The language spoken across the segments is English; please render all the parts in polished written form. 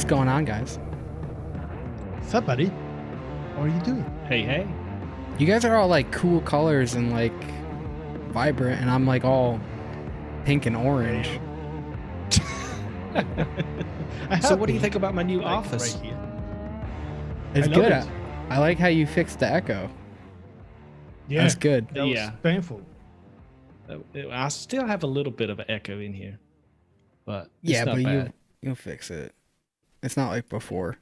going on, guys? What's up, buddy? How are you doing? Hey. You guys are all like cool colors and like vibrant, and I'm like all pink and orange. So what do you think about my new office? Right here. It's good. I like how you fixed the echo. Yeah, that's good. That was painful. I still have a little bit of an echo in here, but yeah, it's not but bad. you'll fix it. It's not like before.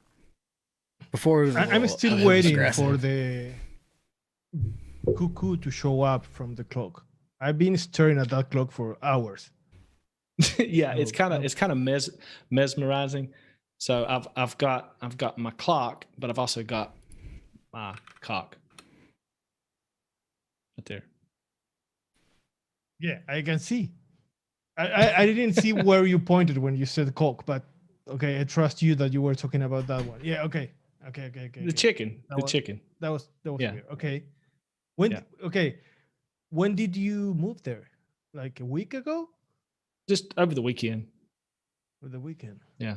Before it was I'm still waiting for the cuckoo to show up from the clock. I've been staring at that clock for hours. Yeah, it's kind of mesmerizing. So I've got my clock, but I've also got my cock right there. Yeah, I can see. I didn't see where you pointed when you said cock, but okay, I trust you that you were talking about that one. Yeah, okay. The chicken. That was Yeah. weird. Okay. When did you move there? Like a week ago? Just over the weekend. Or the weekend? Yeah,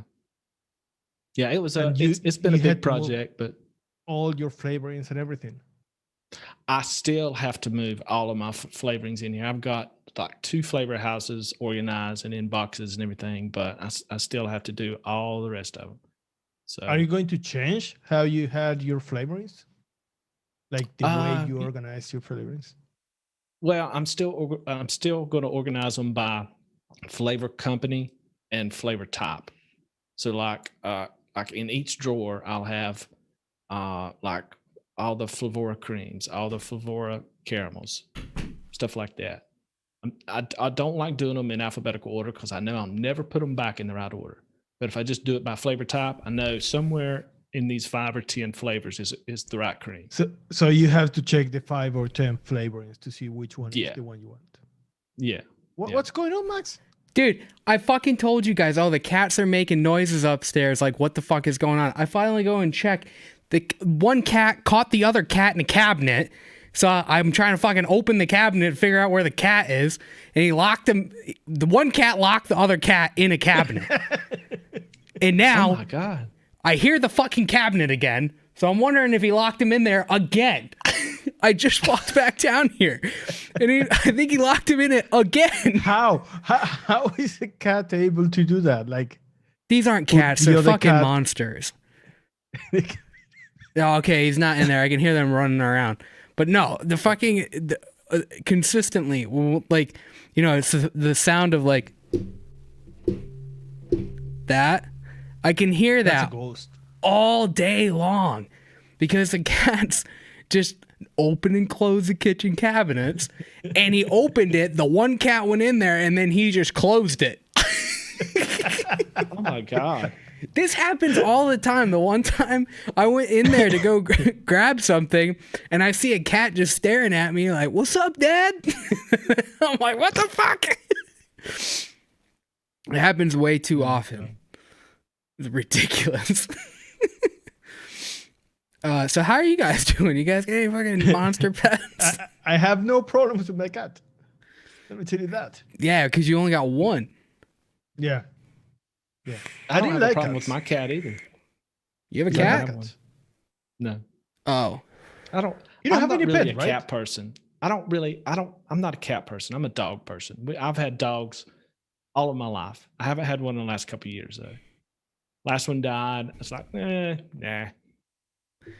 it was it's been a big project, but all your flavorings and everything. I still have to move all of my flavorings in here. I've got like 2 flavor houses organized and in boxes and everything, but I still have to do all the rest of them. So are you going to change how you had your flavorings? Like the way you organize your flavorings? Well, I'm still going to organize them by flavor company and flavor type. So like in each drawer, I'll have like all the Flavora creams, all the Flavora caramels, stuff like that. I don't like doing them in alphabetical order because I know I'll never put them back in the right order. But if I just do it by flavor type, I know somewhere in these 5 or 10 flavors is the right cream. So you have to check the 5 or 10 flavorings to see which one is the one you want. Yeah. What's going on, Max? Dude, I fucking told you guys, the cats are making noises upstairs. Like, what the fuck is going on? I finally go and check. The one cat caught the other cat in a cabinet. So I'm trying to fucking open the cabinet and figure out where the cat is. And he locked him. The one cat locked the other cat in a cabinet. And now, oh my God, I hear the fucking cabinet again. So I'm wondering if he locked him in there again. I just walked back down here, and I think he locked him in it again. How is a cat able to do that? Like, these aren't cats; they're fucking monsters. Okay, he's not in there. I can hear them running around, but no, the fucking consistently, like, you know, it's the sound of like that. I can hear that all day long because the cat's just open and close the kitchen cabinets, and he opened it. The one cat went in there, and then he just closed it. Oh my God. This happens all the time. The one time I went in there to go grab something, and I see a cat just staring at me like, "What's up, Dad?" I'm like, "What the fuck?" It happens way too often. It's ridiculous. So how are you guys doing? You guys got any fucking monster pets? I have no problems with my cat. Let me tell you that. Yeah, because you only got one. Yeah. I don't have a problem with my cat either. You have a cat? No. Oh. I don't. You don't I'm have any not really pet, a right? cat person. I'm not a cat person. I'm a dog person. I've had dogs all of my life. I haven't had one in the last couple of years though. Last one died. It's like, nah.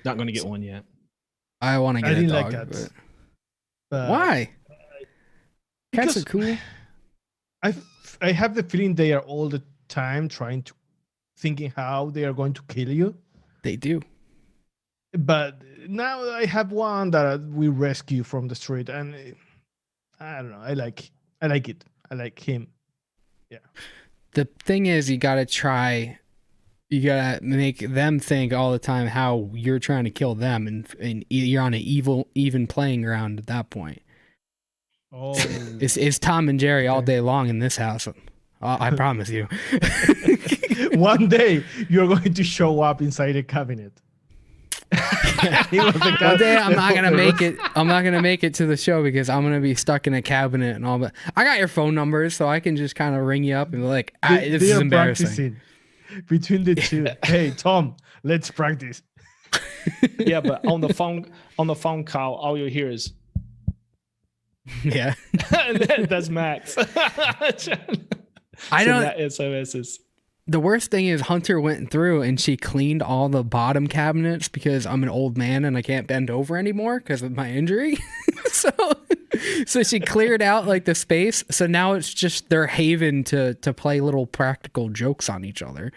Not going to get one yet. I want to get a dog. Like cats. But why? Cats are cool. I have the feeling they are all the time thinking how they are going to kill you. They do. But now I have one that we rescue from the street, and I don't know. I like it. I like him. Yeah. The thing is, you gotta make them think all the time how you're trying to kill them, and you're on an even playing ground at that point. Oh, it's Tom and Jerry all day long in this house. I promise you. One day you're going to show up inside a cabinet. One day I'm not gonna make it. I'm not gonna make it to the show because I'm gonna be stuck in a cabinet and all. But I got your phone numbers, so I can just kind of ring you up and be like, "This is embarrassing." between the two. Hey, Tom, let's practice. Yeah, but on the phone call, all you hear is Yeah. that's Max. I don't. That SOSs. The worst thing is Hunter went through and she cleaned all the bottom cabinets because I'm an old man and I can't bend over anymore because of my injury. so she cleared out like the space. So now it's just their haven to play little practical jokes on each other.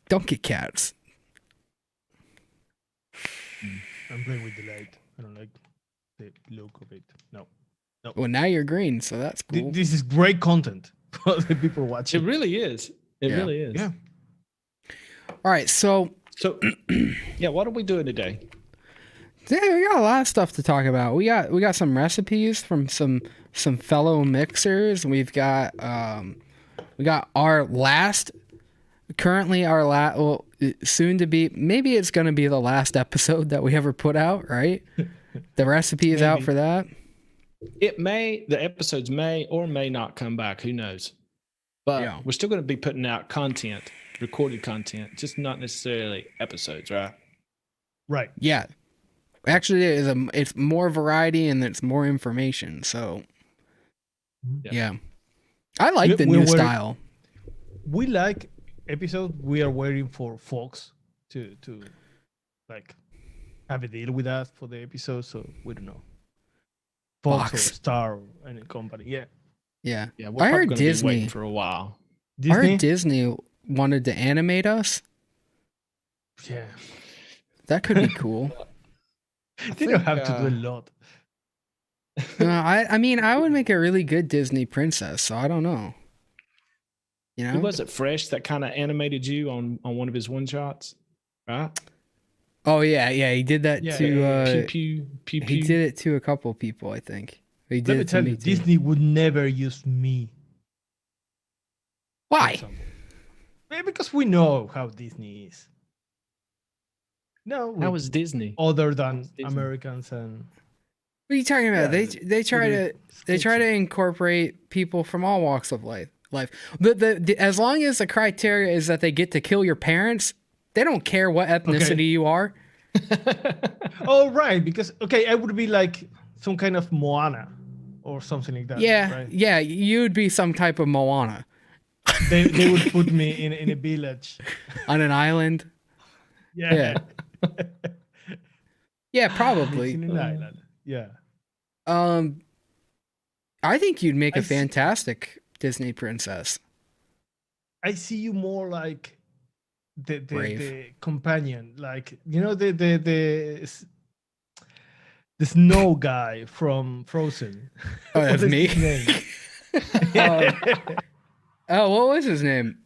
Don't get cats. I'm playing with the light. I don't like the look of it. No. Well, now you're green, so that's cool. This is great content for the people watching. It really is. It really is. Yeah. All right, so yeah, what are we doing today? yeah, we got a lot of stuff to talk about. We got some recipes from some fellow mixers. We got our last, well, soon to be, maybe it's going to be the last episode that we ever put out, right? The recipe is out for that. The episodes may or may not come back. Who knows? But we're still going to be putting out content, recorded content, just not necessarily episodes, right? Right. Yeah. Actually, it's more variety and it's more information. So, yeah. I like the new style. We like episode. We are waiting for Fox to like have a deal with us for the episode. So we don't know. Fox or Star or any company. Yeah. Yeah. Yeah. We're I probably heard gonna be Disney waiting for a while. I heard Disney wanted to animate us. Yeah. That could be cool. They don't have to do a lot. I mean, I would make a really good Disney princess, so I don't know. You know? Who was it, Fresh, that kind of animated you on one of his one shots? Right? Oh yeah, he did that to pew, pew, pew, he pew. did it to a couple people, I think. He did Let me it to tell me you, too. Disney would never use me. for Why? example. Because we know how Disney is. No, How was Disney? other than Disney? Americans and What are you talking about? Yeah, they try to incorporate people from all walks of life. The as long as the criteria is that they get to kill your parents, they don't care what ethnicity you are. oh right, because I would be like some kind of Moana or something like that. Yeah, right? yeah, you'd be some type of Moana They would put me in a village. on an island. Yeah. Yeah, probably. In an island. Yeah. I think you'd make I a see- fantastic Disney princess. I see you more like the Brave. companion, like the snow guy from Frozen. Oh, that's What is me. his name? Oh, what was his name?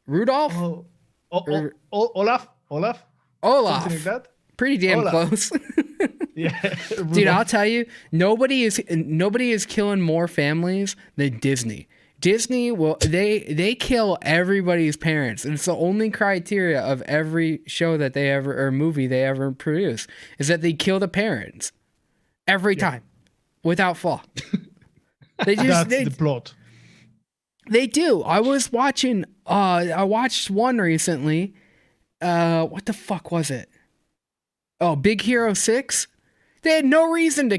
Rudolph? Olaf. Olaf. Something like that. Pretty damn Olaf. close. Yeah. Dude, I'll tell you, nobody is killing more families than Disney. Disney they kill everybody's parents. And it's the only criteria of every show that they ever or movie they ever produce is that they kill the parents every time without flaw. That's the plot. They do. I was watching I watched one recently. What the fuck was it? Oh, Big Hero 6. They had no reason to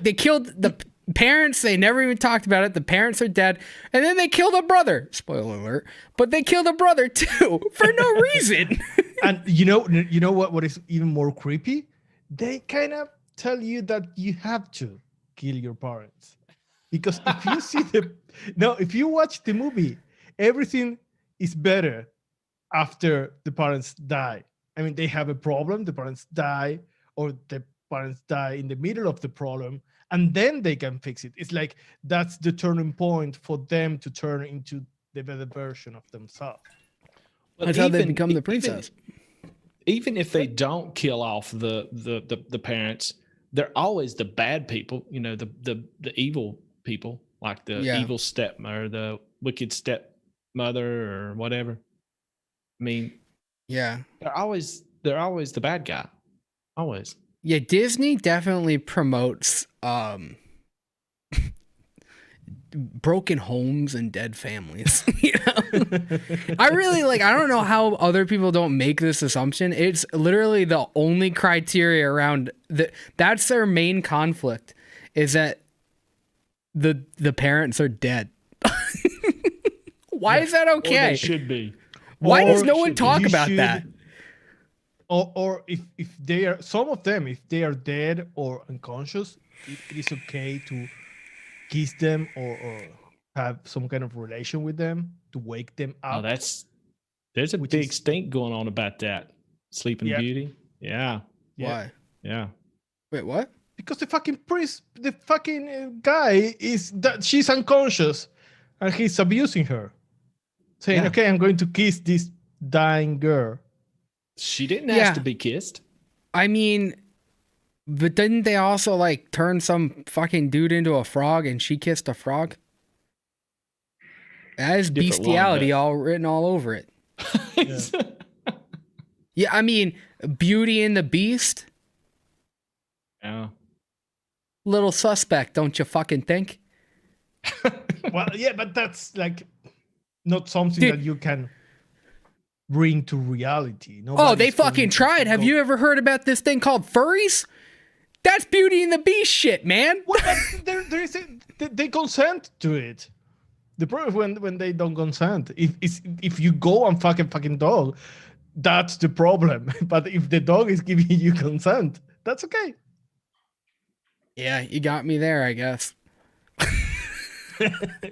they killed the parents. They never even talked about it. The parents are dead. And then they killed a brother. Spoiler alert. But they killed a brother too for no reason. And you know what is even more creepy? They kind of tell you that you have to kill your parents. Because if you see if you watch the movie, everything is better after the parents die. I mean, they have a problem, the parents die, or the parents die in the middle of the problem, and then they can fix it. It's like that's the turning point for them to turn into the better version of themselves. That's how they become the princess. Even if they don't kill off the parents, they're always the bad people. You know, the evil people, like the evil stepmother, the wicked stepmother, or whatever. I mean, Yeah. they're always the bad guy. Always. Yeah, Disney definitely promotes broken homes and dead families. You know? I don't know how other people don't make this assumption. It's literally the only criteria around that's their main conflict, is that the parents are dead. Why is that okay? Or they should be. Why does Or no one talk about that? Or if they are, some of them, if they are dead or unconscious, it is okay to kiss them or have some kind of relation with them to wake them up. Oh, there's a big stink going on about that. Sleeping Yeah. Beauty. Yeah. Why? Yeah. Wait, what? Because the fucking priest, the fucking guy is that she's unconscious and he's abusing her, saying, Yeah. "Okay, I'm going to kiss this dying girl." She didn't Yeah. ask to be kissed. I mean, but didn't they also like turn some fucking dude into a frog and she kissed a frog? That is Different one, bestiality but- all written all over it. Yeah, I mean, Beauty and the Beast, Yeah. little suspect, don't you fucking think? Well, yeah, but that's like not something Dude. that you can bring to reality. Oh, they Nobody's going fucking to tried. Have go- you ever heard about this thing called furries? That's Beauty and the Beast shit, man. Well, but there is they consent to it. The problem is when they don't consent. If you go and fucking dog, that's the problem. But if the dog is giving you consent, that's okay. Yeah, you got me there, I guess.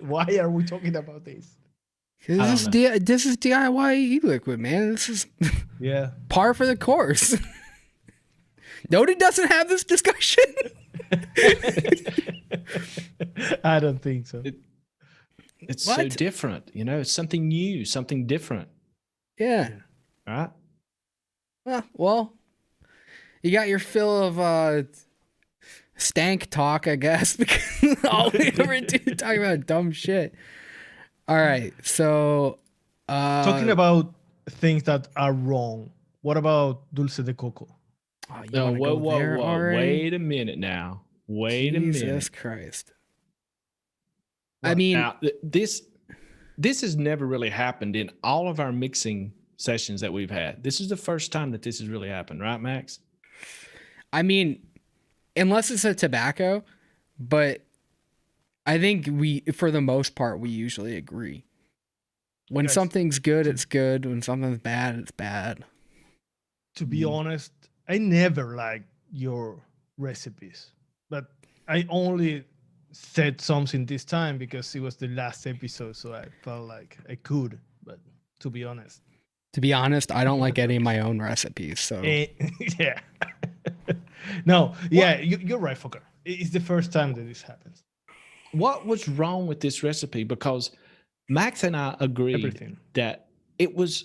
Why are we talking about this? This I don't this is DIY Eliquid, man. This is Yeah. par for the course. Nobody doesn't have this discussion. I don't think so. It's so What? different. You know, it's something new, something different. Yeah. Right? Well, you got your fill of stank talk, I guess, because all we ever do is talk about dumb shit. All right, so Talking about things that are wrong. What about Dulce de Coco? oh, you No, wanna whoa, go whoa, there whoa. already? Wait a minute now. Wait a minute. Jesus Christ. I mean, Now, this has never really happened in all of our mixing sessions that we've had. This is the first time that this has really happened, right, Max? Unless it's a tobacco, but I think for the most part, we usually agree. When Guys, something's good, it's good. When something's bad, it's bad. To be honest, I never liked your recipes, but I only said something this time because it was the last episode, so I felt like I could. But to be honest, I don't like any of my own recipes. So yeah, no, yeah, you're right, fucker. It's the first time that this happens. What was wrong with this recipe? Because Max and I agreed Everything. that it was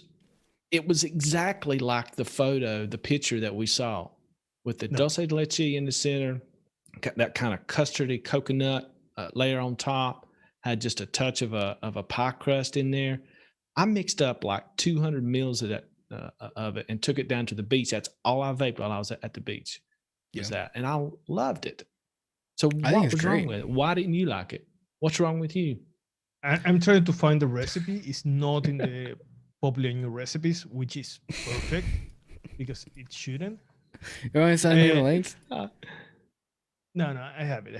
exactly like the photo, the picture that we saw with the dulce de leche in the center, that kind of custardy coconut layer on top, had just a touch of a pie crust in there. I mixed up like 200 mils of that of it and took it down to the beach. That's all I vaped while I was at the beach. Was that, and I loved it. So I think what it's was great. wrong with it? Why didn't you like it? What's wrong with you? I'm trying to find the recipe. It's not in the Popular New Recipes, which is perfect because it shouldn't. you want to send me the links? No, I have it.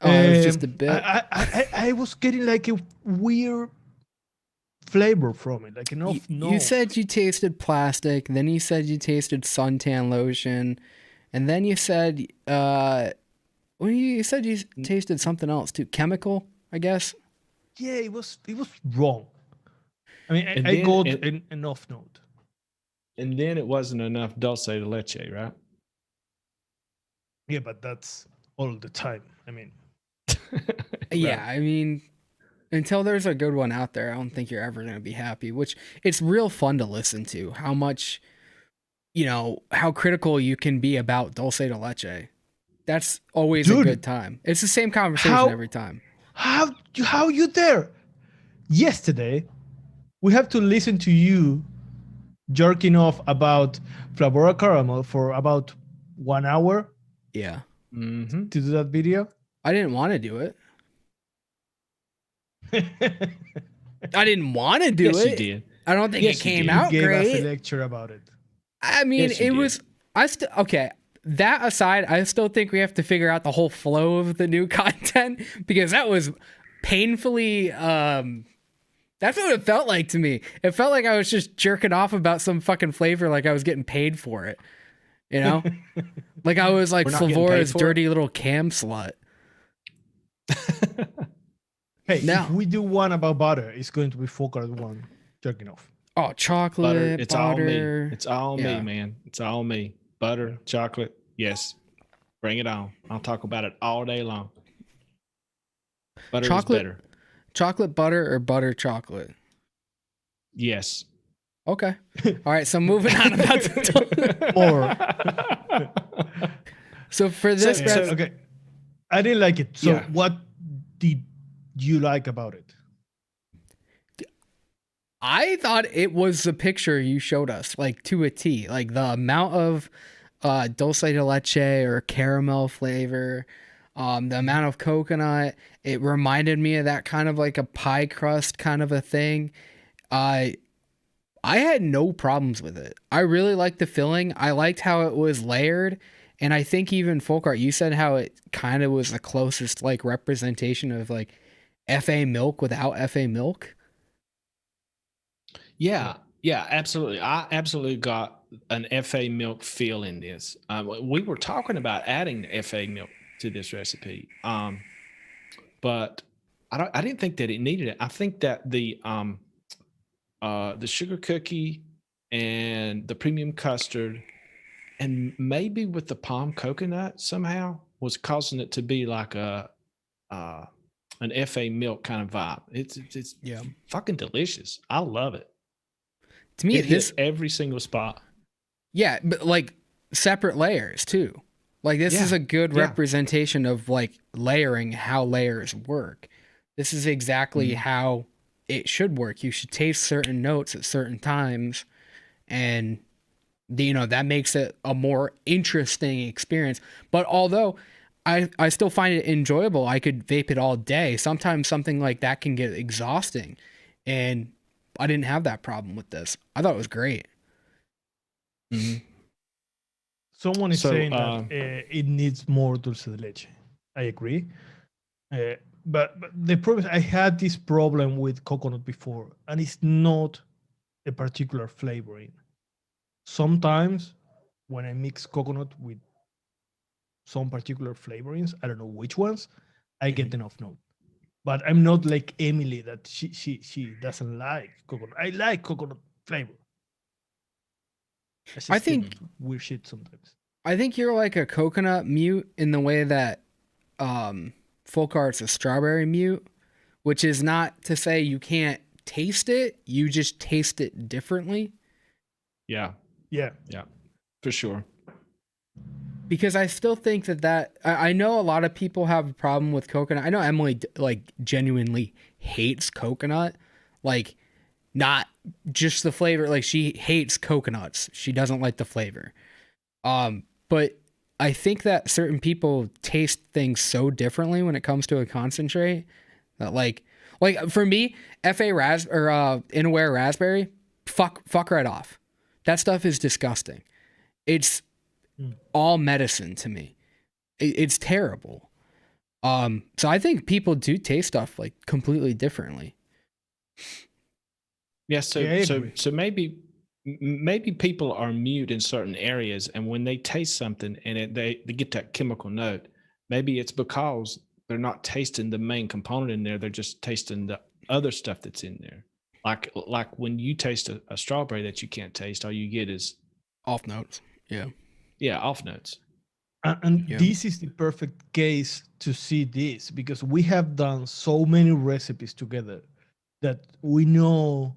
Oh, it was just a bit. I was getting like a weird flavor from it, like enough. You said you tasted plastic, then you said you tasted suntan lotion, and then you said you said you tasted something else too, chemical, I guess. Yeah, it was wrong. I mean, And I then got it- an off note. And then it wasn't enough dulce de leche, right? Yeah, but that's all the time. I mean, Yeah, I mean, until there's a good one out there, I don't think you're ever going to be happy, which it's real fun to listen to how much, how critical you can be about dulce de leche. That's always a Dude. good time. It's the same conversation How- every time. how you there? Yesterday, we have to listen to you jerking off about Flavora Caramel for about 1 hour Yeah. Mm-hmm. to do that video. I didn't want to do it. I didn't want to do Yes, it. you did. I don't think Yes, it you came did. You out gave us a great. lecture about it. I mean, Yes, you it did. was. Okay. That aside, I still think we have to figure out the whole flow of the new content because that was painfully. That's what it felt like to me. It felt like I was just jerking off about some fucking flavor, like I was getting paid for it. You know, like I was like We're not getting paid Flavora's for dirty little cam slut. Hey, No. if we do one about butter, it's going to be Focard one jerking off. Oh, chocolate, Butter. It's all me. butter. It's all Yeah. me, man. It's all me. Butter, chocolate. Yes. Bring it on. I'll talk about it all day long. Butter Chocolate- is better. Chocolate butter or butter chocolate? Yes. Okay. All right. So moving on about the Or So for this, So- recipe- okay, I didn't like it. So Yeah. what did you like about it? I thought it was the picture you showed us, like to a T, like the amount of dulce de leche or caramel flavor, the amount of coconut. It reminded me of that kind of like a pie crust kind of a thing. I had no problems with it. I really liked the filling. I liked how it was layered. And I think even folk art, you said how it kind of was the closest like representation of like FA milk without FA milk. Yeah, absolutely. I absolutely got an FA milk feel in this. We were talking about adding the FA milk to this recipe, but I didn't think that it needed it. I think that the sugar cookie and the premium custard, and maybe with the palm coconut somehow was causing it to be like an FA milk kind of vibe. It's Yeah. fucking delicious. I love it. To me, It this hit every single spot. Yeah, but like separate layers too. Like this is Yeah, a good yeah. representation of like layering, how layers work. This is exactly how it should work. You should taste certain notes at certain times, and that makes it a more interesting experience. But although I still find it enjoyable, I could vape it all day. Sometimes something like that can get exhausting, and I didn't have that problem with this. I thought it was great. Someone is So, saying that it needs more dulce de leche. I agree. But the problem is I had this problem with coconut before, and it's not a particular flavoring. Sometimes when I mix coconut with some particular flavorings, I don't know which ones, I get enough note. But I'm not like Emily that she doesn't like coconut. I like coconut flavor. I think- weird shit sometimes. I think you're like a coconut mute in the way that folk art's a strawberry mute, which is not to say you can't taste it, you just taste it differently. Yeah, Yeah. for sure. Because I still think that I know a lot of people have a problem with coconut. I know Emily like genuinely hates coconut, like not just the flavor. Like she hates coconuts. She doesn't like the flavor. But I think that certain people taste things so differently when it comes to a concentrate that like for me, FA Inaware raspberry, fuck right off. That stuff is disgusting. It's all medicine to me. It's terrible. So I think people do taste stuff like completely differently. Yeah, so Yeah, I so agree. so maybe people are mute in certain areas, and when they taste something and they get that chemical note, maybe it's because they're not tasting the main component in there. They're just tasting the other stuff that's in there. Like when you taste a strawberry that you can't taste, all you get is Off notes. Yeah. off notes. And Yeah. this is the perfect case to see this because we have done so many recipes together that we know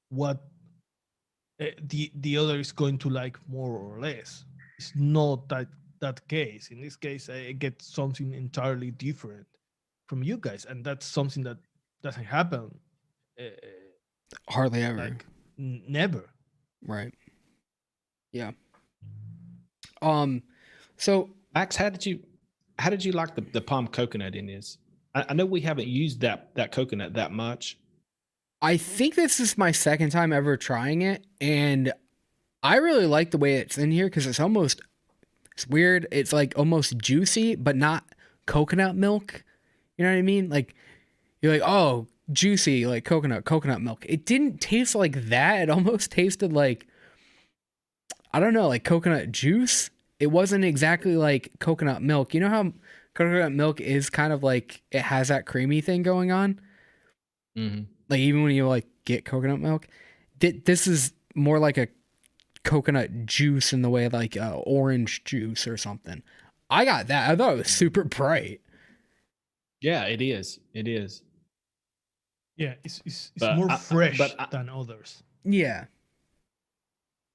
what the other is going to like more or less. It's not that case. In this case, I get something entirely different from you guys, and that's something that doesn't happen. Hardly ever. Like never. Right. Yeah. So Max, how did you like the palm coconut in this? I know we haven't used that coconut that much. I think this is my second time ever trying it, and I really like the way it's in here because it's weird. It's like almost juicy, but not coconut milk. You know what I mean? Like you're like, oh, juicy, like coconut milk. It didn't taste like that. It almost tasted like, I don't know, like coconut juice. It wasn't exactly like coconut milk. You know how coconut milk is kind of like it has that creamy thing going on? Mm-hmm. Like even when you like get coconut milk, this is more like a coconut juice in the way like orange juice or something. I got that. I thought it was super bright. Yeah, it is. It is. Yeah, it's But more fresh but than others. Yeah.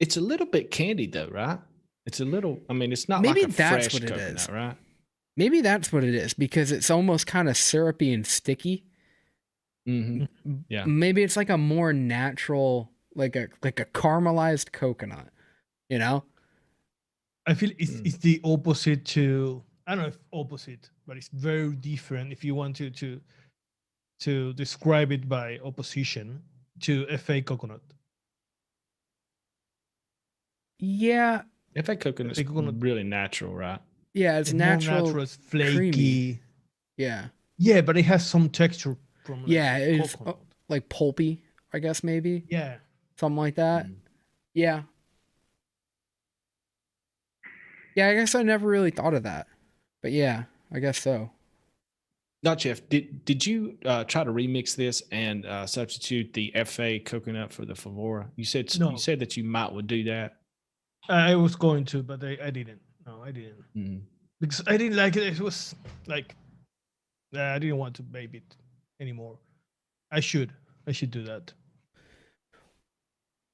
it's a little bit candied though, right? It's a little. I mean, it's not Maybe like a that's fresh what it coconut, is. right? Maybe that's what it is because it's almost kind of syrupy and sticky. Mm-hmm. Yeah. Maybe it's like a more natural, like a caramelized coconut, you know? I feel it's the opposite to, I don't know if opposite, but it's very different if you want to describe it by opposition to FA coconut. Yeah. FA coconut's coconut. really natural, right? Yeah, it's More natural. natural, it's flaky. creamy. Yeah. Yeah, but it has some texture from like Yeah, it's coconut. like pulpy, I guess maybe. Yeah. Something like that. Mm. Yeah. Yeah, I guess I never really thought of that. But yeah, I guess so. Not Jeff. Did you try to remix this and substitute the FA coconut for the Favora? You said No. you said that you might would do that. I was going to, but I didn't. No, I didn't. Mm. Because I didn't like it. It was like I didn't want to babe it anymore. I should do that.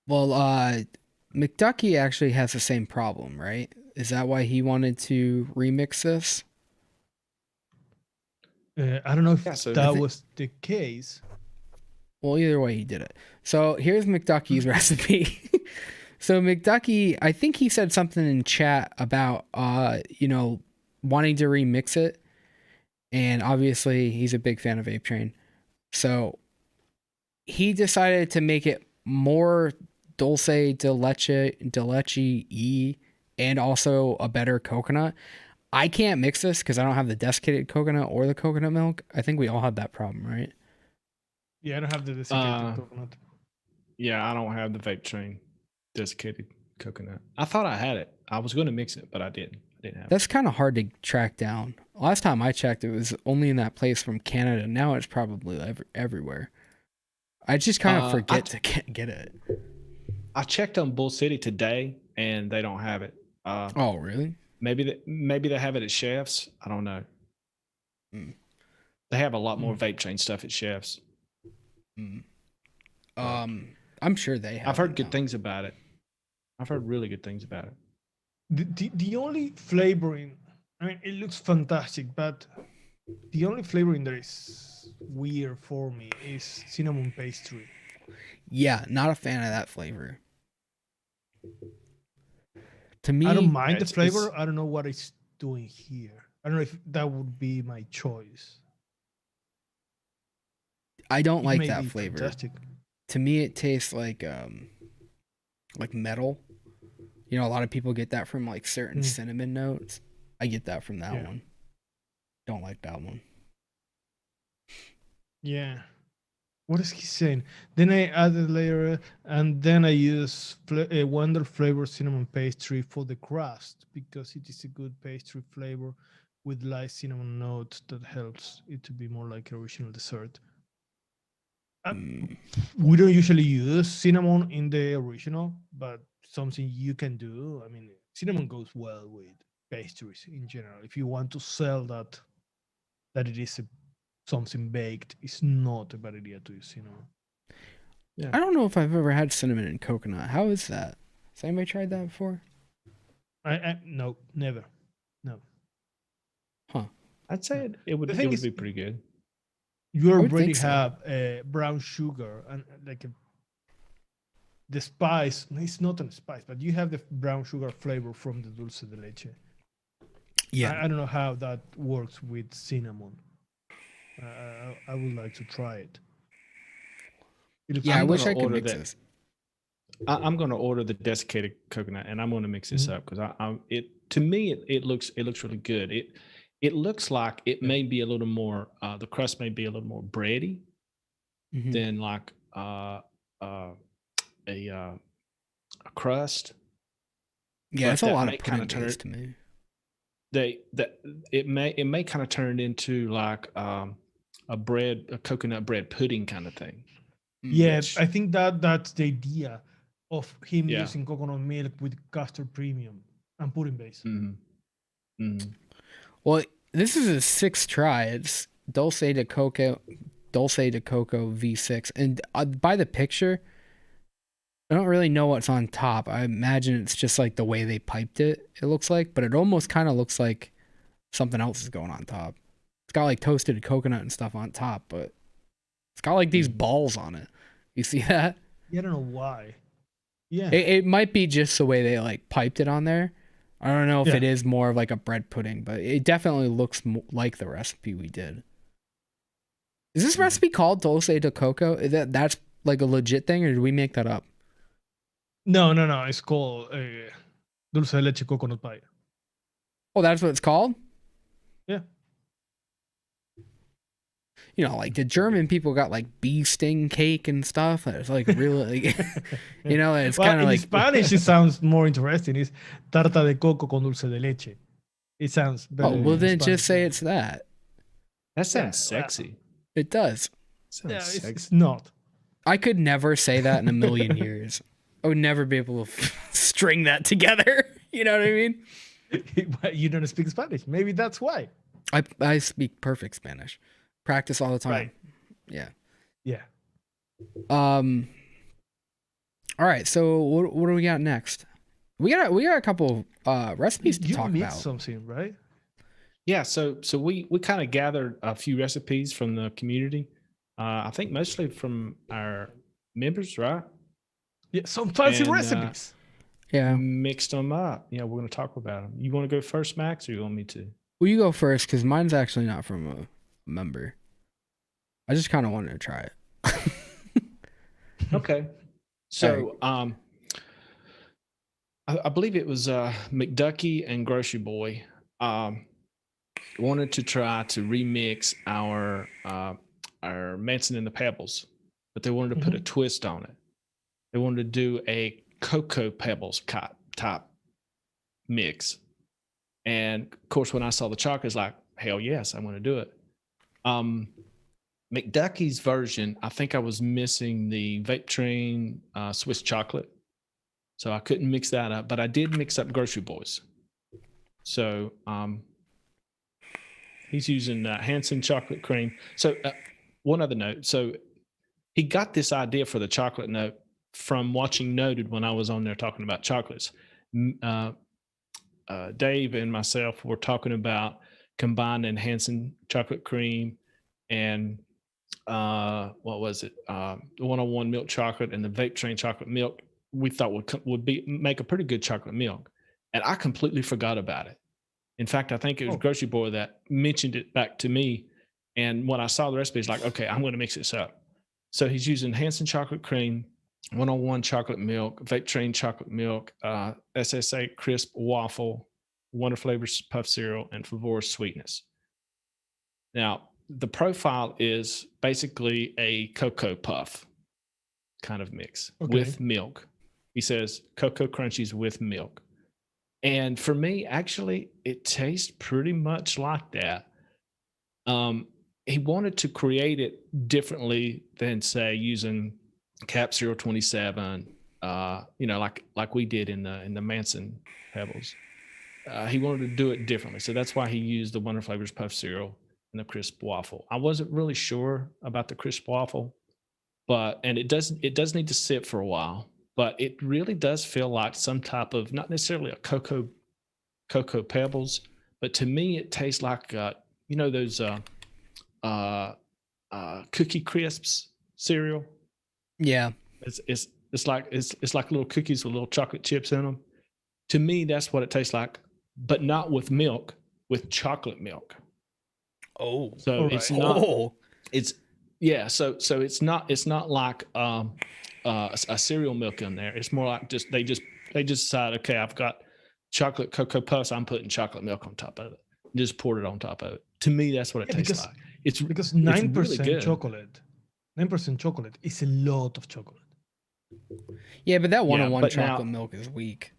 Well, McDucky actually has the same problem, right? Is that why he wanted to remix this? I don't know if Yeah, so that was the case. Well, either way, he did it. So here's McDucky's recipe. So McDucky, I think he said something in chat about, wanting to remix it. And obviously, he's a big fan of Ape Train. So he decided to make it more dulce de leche and also a better coconut. I can't mix this because I don't have the desiccated coconut or the coconut milk. I think we all had that problem, right? Yeah, I don't have the desiccated coconut. Yeah, I don't have the vape train desiccated coconut. I thought I had it. I was going to mix it, but I didn't. I didn't have That's kind of hard to track down. Last time I checked, it was only in that place from Canada. Now it's probably everywhere. I just kind of forget to get it. I checked on Bull City today, and they don't have it. Oh, really? Maybe they have it at Chef's. I don't know. Mm. They have a lot more vape train stuff at Chef's. Mm. I'm sure they have. I've heard good things about it. I've heard really good things about it. The only flavoring, I mean, it looks fantastic, but the only flavoring that is weird for me is cinnamon pastry. Yeah, not a fan of that flavor. To me, I don't mind the flavor. I don't know what it's doing here. I don't know if that would be my choice. I don't It like may that be flavor. fantastic. To me, it tastes like metal. You know, a lot of people get that from like certain cinnamon notes. I get that from that one. Don't like that one. Yeah. What is he saying? Then I added layer, and then I use a Wonder Flavor cinnamon pastry for the crust because it is a good pastry flavor with light cinnamon notes that helps it to be more like original dessert. We don't usually use cinnamon in the original, but something you can do. I mean, cinnamon goes well with pastries in general. If you want to sell that it is something baked, it's not a bad idea to use cinnamon. Yeah. I don't know if I've ever had cinnamon and coconut. How is that? Has anybody tried that before? I no, never. No. Huh. I'd say it would be pretty good. You would already think so. have brown sugar and the spice. It's not a spice, but you have the brown sugar flavor from the dulce de leche. Yeah. I don't know how that works with cinnamon. I would like to try it. Yeah, I I'm wish gonna I could order mix that. this. I'm going to order the desiccated coconut, and I'm going to mix this up because it to me it looks really good. It looks like it may be a little more the crust may be a little more bready Mhm. than like a crust, Yeah, but it's a that lot may of kind pudding of turn base to me. that it may kind of turn into like a coconut bread pudding kind of thing. Mm. Yeah, Which I think that's the idea of him yeah. using coconut milk with custard premium and pudding base. Mm-hmm. Mm-hmm. Well, this is a 6th try. It's Dulce de Coco V6, and by the picture, I don't really know what's on top. I imagine it's just like the way they piped it. It looks like, but it almost kind of looks like something else is going on top. It's got like toasted coconut and stuff on top, but it's got like these balls on it. You see that? Yeah, I don't know why. Yeah. It might be just the way they like piped it on there. I don't know if Yeah. it is more of like a bread pudding, but it definitely looks like the recipe we did. Is this recipe called Dulce de Coco? That's like a legit thing, or did we make that up? No. It's called dulce de leche coconut pie. Oh, that's what it's called? Yeah. You know, like the German people got like bee sting cake and stuff. It's like really, like, you know, it's Well, kind of in like Spanish, it sounds more interesting. It's tarta de coco con dulce de leche. It sounds better. oh, well, in then Spanish, just say yeah. it's that. That sounds well, sexy. It does. Sounds Yeah, sexy. it's not. I could never say that in a million years. I would never be able to string that together. You know what I mean? You don't speak Spanish. Maybe that's why. I speak perfect Spanish. Practice all the time. Right. Yeah. Yeah. All right. So what do we got next? We got a couple recipes to You talk mixed about. something, right? Yeah, so we kind of gathered a few recipes from the community. I think mostly from our members, right? Yeah, some fancy And, recipes. Yeah. Mixed them up. Yeah, we're going to talk about them. You want to go first, Max, or you want me to? Well, you go first because mine's actually not from a member. I just kind of wanted to try it. Okay. So, I believe it was McDucky and Grocery Boy wanted to try to remix our Manson and the Pebbles, but they wanted to put a twist on it. They wanted to do a Cocoa Pebbles type mix. And of course, when I saw the chocolate, it's like, hell yes, I'm going to do it. McDucky's version, I think I was missing the Vape Train Swiss chocolate. So I couldn't mix that up, but I did mix up Grocery Boys. So he's using Hanson chocolate cream. So one other note. So he got this idea for the chocolate note from watching Noted when I was on there talking about chocolates. Dave and myself were talking about combining Hanson chocolate cream and what was it? The 101 milk chocolate and the Vape Train chocolate milk. We thought would make a pretty good chocolate milk, and I completely forgot about it. In fact, I think it was Grocery Boy that mentioned it back to me, and when I saw the recipe, it's like, okay, I'm going to mix this up. So he's using Hanson chocolate cream, 101 chocolate milk, Vape Train chocolate milk, SSA crisp waffle, Wonder Flavors puff cereal, and Favor sweetness. Now, the profile is basically a cocoa puff kind of mix with milk. He says Cocoa Crunchies with milk. And for me, actually, it tastes pretty much like that. He wanted to create it differently than, say, using Cap 027, like we did in the Manson Pebbles. He wanted to do it differently. So that's why he used the Wonder Flavors puff cereal and the crisp waffle. I wasn't really sure about the crisp waffle, and it does need to sit for a while, but it really does feel like some type of, not necessarily a cocoa pebbles, but to me it tastes like those cookie crisps cereal. Yeah, it's like little cookies with little chocolate chips in them. To me, that's what it tastes like, but not with milk, with chocolate milk. Oh. So All it's right. not. Oh. It's yeah. So it's not like a cereal milk in there. It's more like they just decide, okay, I've got chocolate Cocoa Puffs. I'm putting chocolate milk on top of it. Just poured it on top of it. To me, that's what it Yeah, tastes because like. It's because really 9% good. chocolate, 9% chocolate is a lot of chocolate. Yeah, but that Yeah, one-on-one but chocolate now- milk is weak.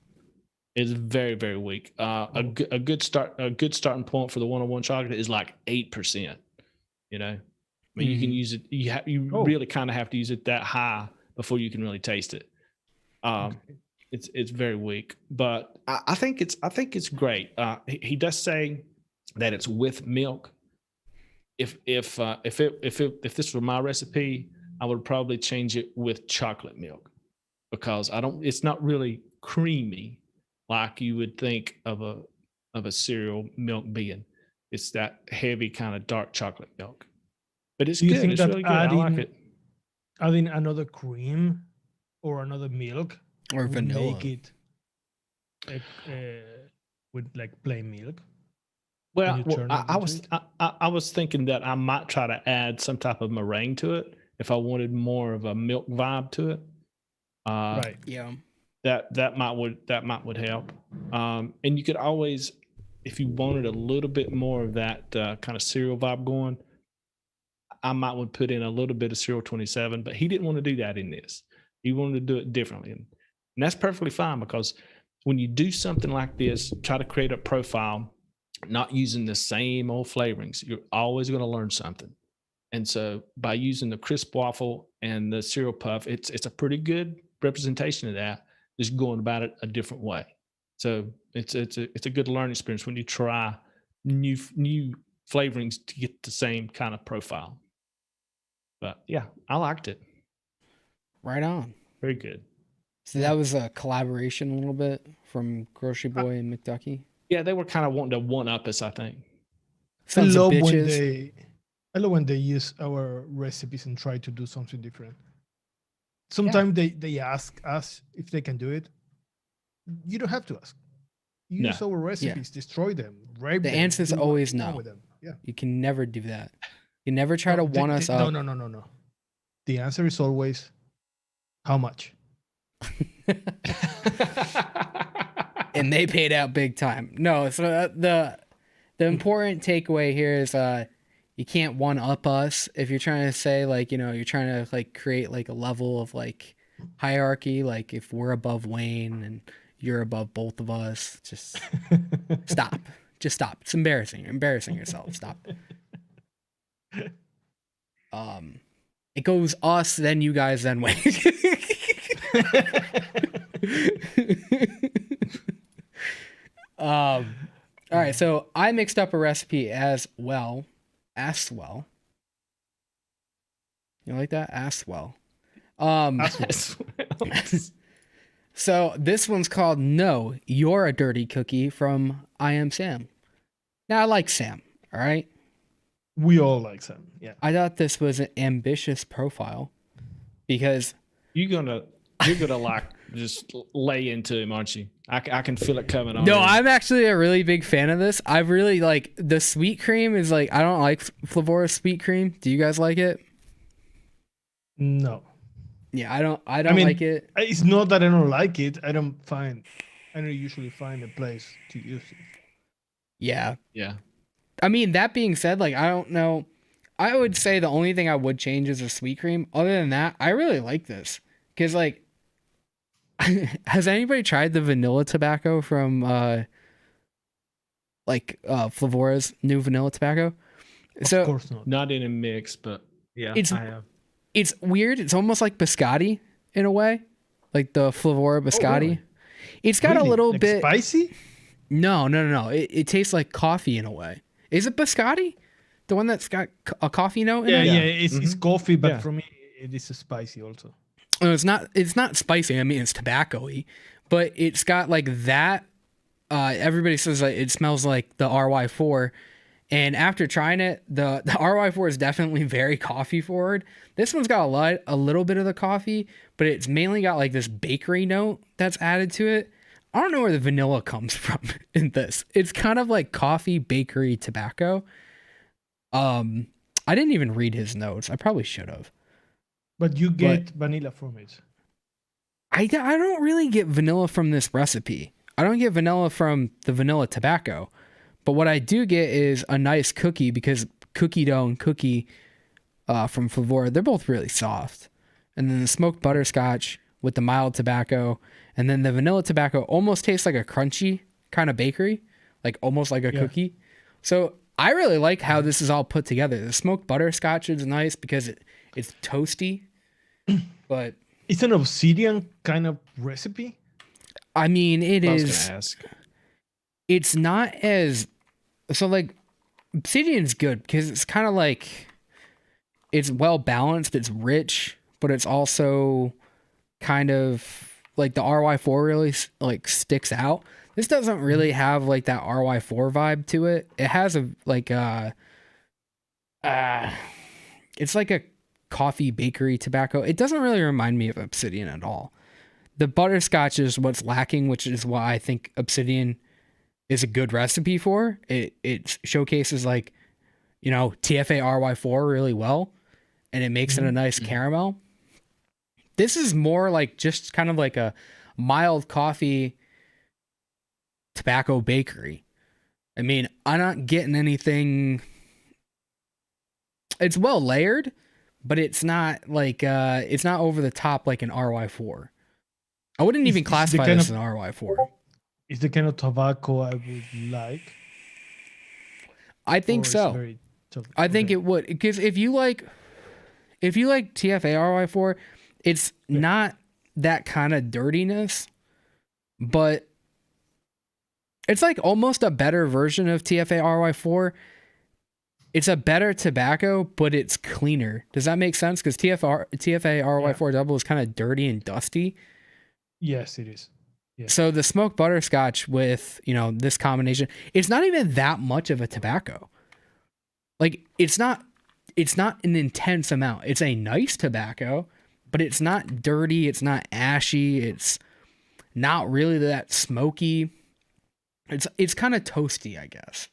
It's very, very weak. A good starting point for the 101 chocolate is like 8%. You know, I mean, you can use it. You Oh. really kind of have to use it that high before you can really taste it. Okay. It's very weak, but I think it's great. He does say that it's with milk. If this were my recipe, I would probably change it with chocolate milk, because it's not really creamy like you would think of a cereal milk being. It's that heavy kind of dark chocolate milk. But it's Do you good. think It's that really good. I like it. adding another cream or another milk Or would vanilla. make it with like plain milk? Well, you turn it I into was it? I was thinking that I might try to add some type of meringue to it if I wanted more of a milk vibe to it. Right. Yeah. That might would help. And you could always, if you wanted a little bit more of that kind of cereal vibe going, I might would put in a little bit of Cereal 27, but he didn't want to do that in this. He wanted to do it differently, and that's perfectly fine, because when you do something like this, try to create a profile, not using the same old flavorings, you're always going to learn something. And so by using the crisp waffle and the cereal puff, it's a pretty good representation of that, just going about it a different way. So it's a good learning experience when you try new flavorings to get the same kind of profile. But yeah, I liked it. Right on. Very good. So that was a collaboration a little bit from Grocery Boy and McDucky. Yeah, they were kind of wanting to one up us, I think. Sons of bitches. I love when they use our recipes and try to do something different. Sometimes they ask us if they can do it. You don't have to ask. Use our recipes, destroy them, rape The them. answer is do what always you want no. with them. Yeah. You can never do that. You never try to one us up. No. The answer is always how much. And they paid out big time. No, so the important takeaway here is you can't one up us. If you're trying to say, like, you know, you're trying to like create like a level of like hierarchy, like if we're above Wayne and you're above both of us, just stop. Just stop. It's embarrassing. You're embarrassing yourself. Stop. It goes us, then you guys, then Wayne. All right, so I mixed up a recipe as well. You like that? Aswell. So this one's called No, You're a Dirty Cookie from I Am Sam. Now, I like Sam, all right? We all like Sam. Yeah. I thought this was an ambitious profile because you're gonna like just lay into him, aren't you? I can feel it coming on. No, I'm actually a really big fan of this. I really like the sweet cream. Is like, I don't like Flavora's sweet cream. Do you guys like it? No. Yeah, I don't like it. It's not that I don't like it. I don't usually find a place to use it. Yeah. Yeah. I mean, that being said, like, I don't know. I would say the only thing I would change is the sweet cream. Other than that, I really like this. Because, like, has anybody tried the vanilla tobacco from, Flavora's new vanilla tobacco? Of course not. Not in a mix, but yeah, I have. It's weird. It's almost like biscotti in a way. Like the Flavora biscotti. Really? It's got a little like bit... spicy? No. It tastes like coffee in a way. Is it biscotti? The one that's got a coffee note in it? Yeah. It's coffee, but Yeah. for me, it is spicy also. Oh, it's not spicy. I mean, it's tobacco-y, but it's got like that. Everybody says like it smells like the RY4, and after trying it, the RY4 is definitely very coffee forward. This one's got a little bit of the coffee, but it's mainly got like this bakery note that's added to it. I don't know where the vanilla comes from in this. It's kind of like coffee bakery tobacco. I didn't even read his notes. I probably should have. But you get vanilla from it. I don't really get vanilla from this recipe. I don't get vanilla from the vanilla tobacco. But what I do get is a nice cookie, because cookie dough and cookie from Flavora, they're both really soft. And then the smoked butterscotch with the mild tobacco. And then the vanilla tobacco almost tastes like a crunchy kind of bakery, like almost like a cookie. So I really like how this is all put together. The smoked butterscotch is nice because it's toasty, but It's an obsidian kind of recipe. I mean, I was gonna ask. it's not as, so like obsidian's good because it's kind of like, it's well balanced, it's rich, but it's also kind of like the RY4 really like sticks out. This doesn't really have like that RY4 vibe to it. It has a like it's like a coffee bakery tobacco. It doesn't really remind me of obsidian at all. The butterscotch is what's lacking, which is why I think obsidian is a good recipe for. It showcases like, you know, TFA RY4 really well, and it makes it a nice caramel. This is more like just kind of like a mild coffee tobacco bakery. I mean, I'm not getting anything. It's well layered, but it's not like it's not over the top like an RY4. I wouldn't even classify this as an RY4. It's the kind of tobacco I would like. I think so. I think it would, because if you like TFA RY4, it's not that kind of dirtiness, but it's like almost a better version of TFA RY4. It's a better tobacco, but it's cleaner. Does that make sense? Because TFA RY4 double is kind of dirty and dusty. Yes, it is. Yeah. So the smoked butterscotch with, you know, this combination, it's not even that much of a tobacco. Like it's not an intense amount. It's a nice tobacco, but it's not dirty. It's not ashy. It's not really that smoky. It's kind of toasty, I guess.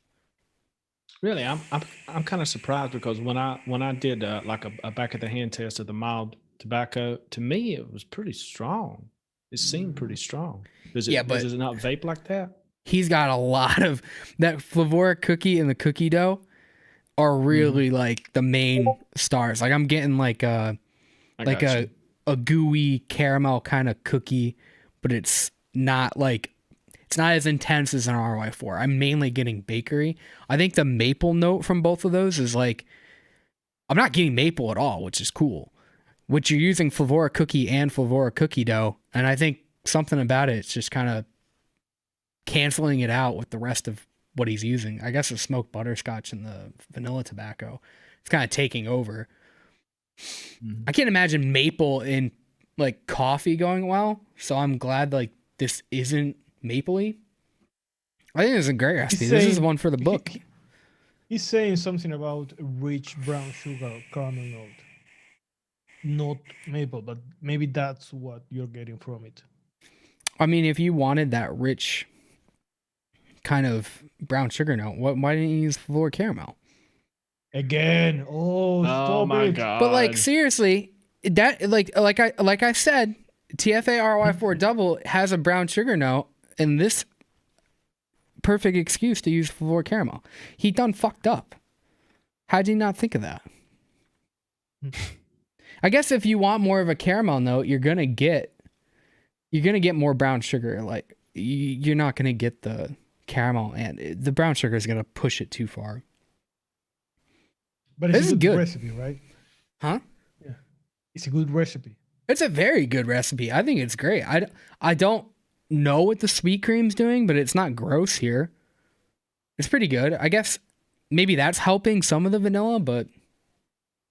Really, I'm kind of surprised, because when I did like a back of the hand test of the mild tobacco, to me it was pretty strong. It seemed pretty strong. Does it not vape like that? He's got a lot of that Flavora cookie and the cookie dough are really like the main stars. Like I'm getting like a gooey caramel kind of cookie, but it's not as intense as an RY4. I'm mainly getting bakery. I think the maple note from both of those is like, I'm not getting maple at all, which is cool. Which you're using Flavora cookie and Flavora cookie dough, and I think something about it's just kind of canceling it out with the rest of what he's using. I guess the smoked butterscotch and the vanilla tobacco, it's kind of taking over. I can't imagine maple in like coffee going well, so I'm glad like this isn't mapley. I think this is a great recipe. This is one for the book. He's saying something about a rich brown sugar caramel note. Not maple, but maybe that's what you're getting from it. I mean, if you wanted that rich kind of brown sugar note, why didn't you use Flavor caramel? Again, stop my it. god! But like seriously, that like I said, TFA RY4 double has a brown sugar note, and this perfect excuse to use Flavor caramel. He done fucked up. How'd you not think of that? I guess if you want more of a caramel note, you're gonna get more brown sugar. Like you're not gonna get the caramel, and the brown sugar is gonna push it too far. But it's This a is good good recipe, right? Huh? Yeah, it's a good recipe. It's a very good recipe. I think it's great. I don't know what the sweet cream's doing, but it's not gross here. It's pretty good. I guess maybe that's helping some of the vanilla, but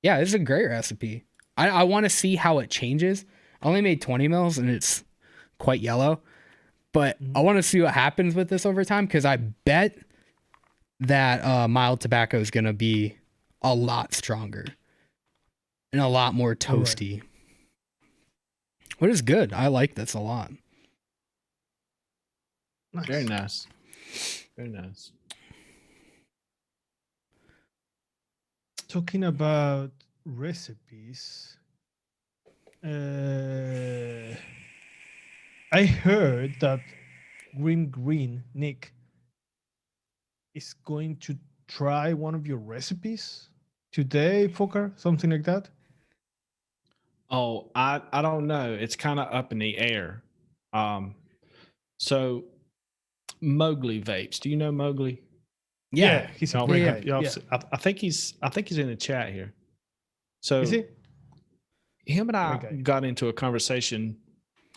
yeah, this is a great recipe. I want to see how it changes. I only made 20 mils and it's quite yellow, but I want to see what happens with this over time, because I bet that mild tobacco is going to be a lot stronger and a lot more toasty. Right. What is good? I like this a lot. Nice. Very nice. Very nice. talking about recipes, uh, I heard that Green Nick is going to try one of your recipes today, Fokker, something like that. Oh, I don't know. It's kind of up in the air. Um, so Mowgli vapes. Do you know Mowgli? Yeah. He's a Y'all, great yeah. guy. y'all, Yeah, I think he's in the chat here. is So he? him and I Great guy. got into a conversation.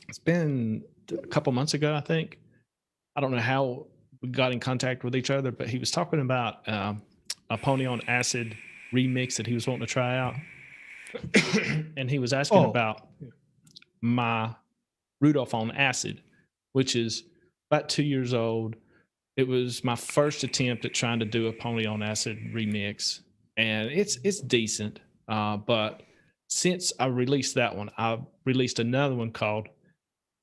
It's been a couple months ago, I think. I don't know how we got in contact with each other, but he was talking about a Pony on Acid remix that he was wanting to try out, and he was asking Oh, about my Rudolph on Acid, which is about 2 years old. It was my first attempt at trying to do a Pony on Acid remix, and it's decent. But since I released that one, I released another one called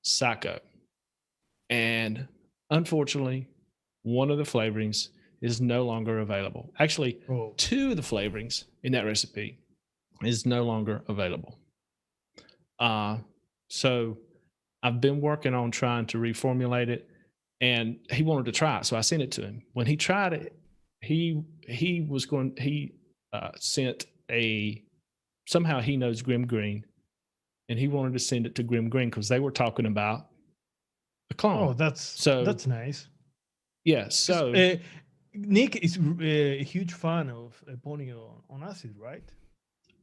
Psycho, and unfortunately, one of the flavorings is no longer available. Actually, oh. two of the flavorings in that recipe is no longer available. So I've been working on trying to reformulate it, and he wanted to try it, so I sent it to him. When he tried it, he sent a somehow he knows Grim Green, and he wanted to send it to Grim Green because they were talking about the clone. Oh, that's nice. Yeah, 'Cause, so Nick is a huge fan of Pony on Acid, right?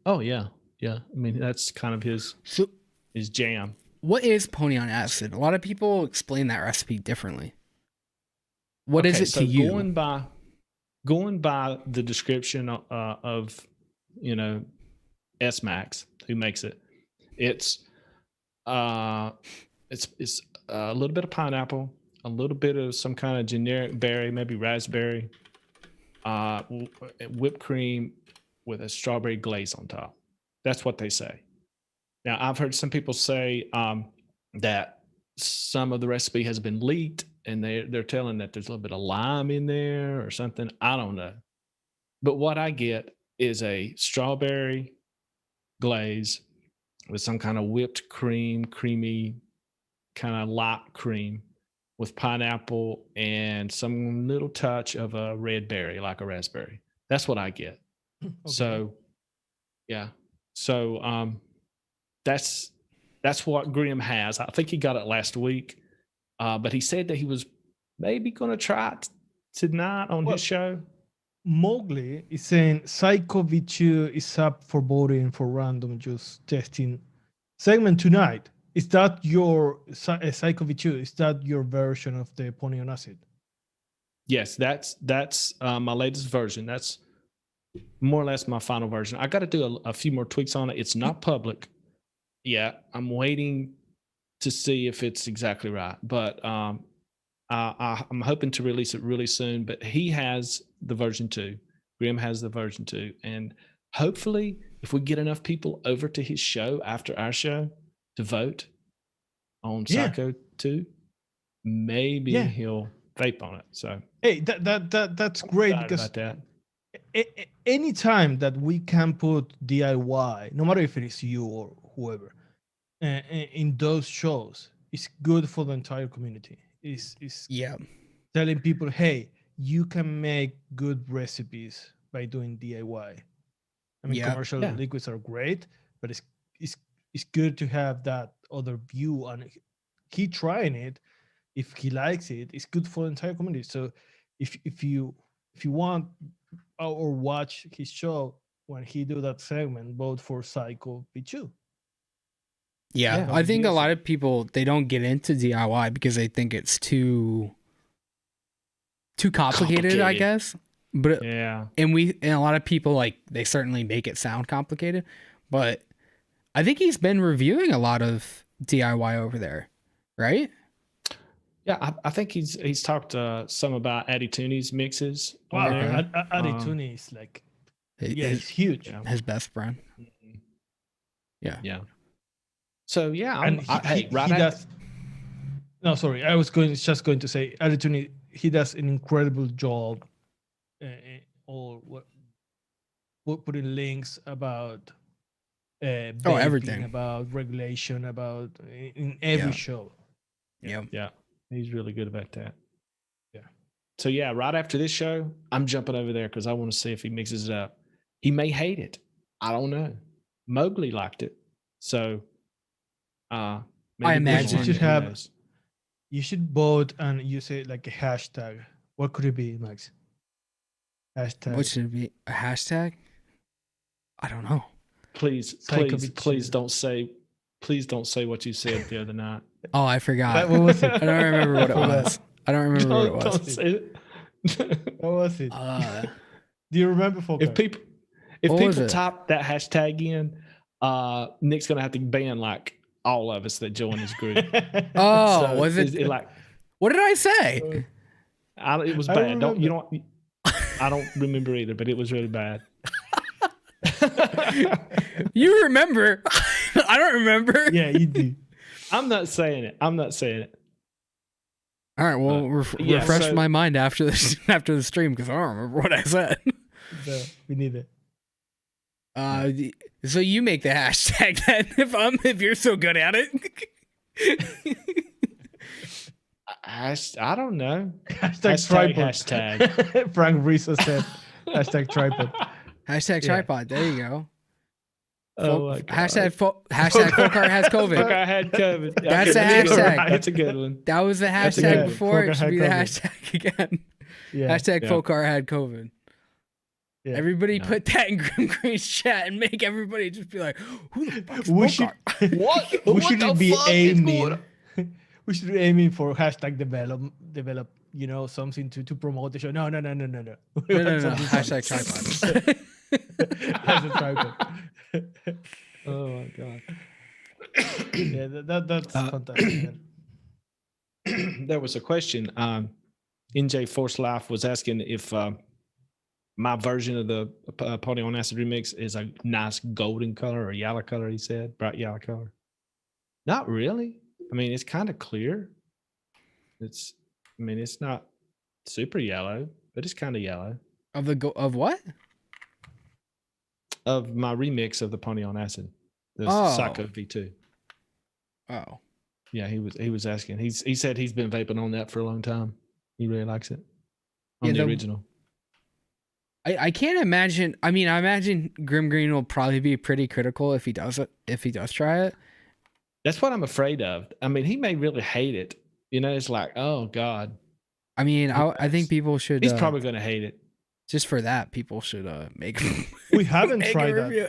oh yeah. I mean that's kind of So, his jam. what is pony on acid? A lot of people explain that recipe differently. What is it so to you? going by the description of S Max who makes it, it's it's a little bit of pineapple, a little bit of some kind of generic berry, maybe raspberry, whipped cream with a strawberry glaze on top. That's what they say. Now, I've heard some people say that some of the recipe has been leaked, and they're telling that there's a little bit of lime in there or something. I don't know, but what I get is a strawberry glaze with some kind of whipped cream, creamy kind of light cream with pineapple and some little touch of a red berry, like a raspberry. That's what I get. Okay. So, yeah. So, that's what Grimm has. I think he got it last week, but he said that he was maybe going to try it tonight on Well, his show. Mowgli is saying Psycho V2 is up for voting for random just testing segment tonight. Is that your Psycho V2? Is that your version of the Pony on Acid? Yes, that's my latest version. That's more or less my final version. I got to do a few more tweaks on it. It's not public yet. I'm waiting to see if it's exactly right, but I'm hoping to release it really soon. But he has the version 2. Grimm has the version 2, and hopefully, if we get enough people over to his show after our show to vote on Yeah. Psycho 2, maybe Yeah. he'll vape on it. So Hey, that's I'm great excited because about that. any time that we can put DIY, no matter if it is you or whoever, in those shows, it's good for the entire community. Is Yeah. telling people, hey, you can make good recipes by doing DIY. I mean, Yeah. commercial Yeah. liquids are great, but it's good to have that other view and keep trying it. If he likes it, it's good for the entire community. So if you want or watch his show when he do that segment, vote for Psycho Pichu. Yeah. Yeah. I think a lot of people, they don't get into DIY because they think it's too complicated, I guess. But Yeah. and a lot of people, like, they certainly make it sound complicated, but I think he's been reviewing a lot of DIY over there, right? Yeah, I think he's talked some about Addicting's mixes on Wow, there. Adituni is like, yeah, His, it's huge. Yeah. his best friend. Mhm. Yeah. Yeah. So yeah, And hey, right he at does. No, sorry, I was just going to say, Adituni, he does an incredible job. Or putting links about vaping, everything. about regulation, about in every Yeah. show. Yeah. Yeah, he's really good about that. Yeah. So yeah, right after this show, I'm jumping over there because I want to see if he mixes it up. He may hate it. I don't know. Mowgli liked it, so maybe imagine- Grimline, You should who have- knows? You should vote and use it like a hashtag. What could it be, Max? Hashtag. What should it be? A hashtag? I don't know. Please, Psycho please, bitch. please don't say. Please don't say what you said the other night. Oh, I forgot. What was it? I don't remember what it forgot. was. I don't remember what it was. Don't say it. What was it? Do you remember, Fokker? If people What was people it? type that hashtag in, Nick's gonna have to ban like all of us that join his group. Oh, So was it? like? What did I say? It was I bad. Don't you remember. don't? I don't remember either, but it was really bad. You remember? I don't remember. Yeah, you do. I'm not saying it. I'm not saying it. All right. Well, yeah, refresh so- my mind after this after the stream because I don't remember what I said. So we need it. So you make the hashtag then if you're so good at it. I don't know. Hashtag tripod. Hashtag. Frank Rizzo said hashtag tripod. Hashtag Yeah. tripod. There you go. Oh my God. Hashtag Folkart has Fuck, COVID. I had COVID. That's Okay, a hashtag. That's a good one. That was the That's a hashtag good one. before. It Folkart should had be the COVID. hashtag again. Yeah. Hashtag Yeah. Folkart had COVID. Yeah. Everybody No. put that in Grim Green's chat and make everybody just be like, who the fuck's We should Folkart? What? we What should the be fuck is going aiming. We should be aiming for hashtag develop. You know, something to promote the show. No. No. Something Hashtag fun. tripod. Hashtag tripod. Oh my God. Yeah, that's fantastic. Man. There was a question. NJ Force Life was asking if my version of the Pony on Acid remix is a nice golden color or yellow color. He said, bright yellow color. Not really. I mean, it's kind of clear. It's not super yellow, but it's kind of yellow. Of what? Of my remix of the Pony on Acid, the Oh. Psycho V2. Oh. Yeah, he was asking. He said he's been vaping on that for a long time. He really likes it. On Yeah, the the- original. I can't imagine. I mean, I imagine Grim Green will probably be pretty critical if he does try it. That's what I'm afraid of. I mean, he may really hate it. You know, it's like, oh God. I mean, I think people should. He's probably going to hate it. just for that. People should make. We haven't make a tried that. review.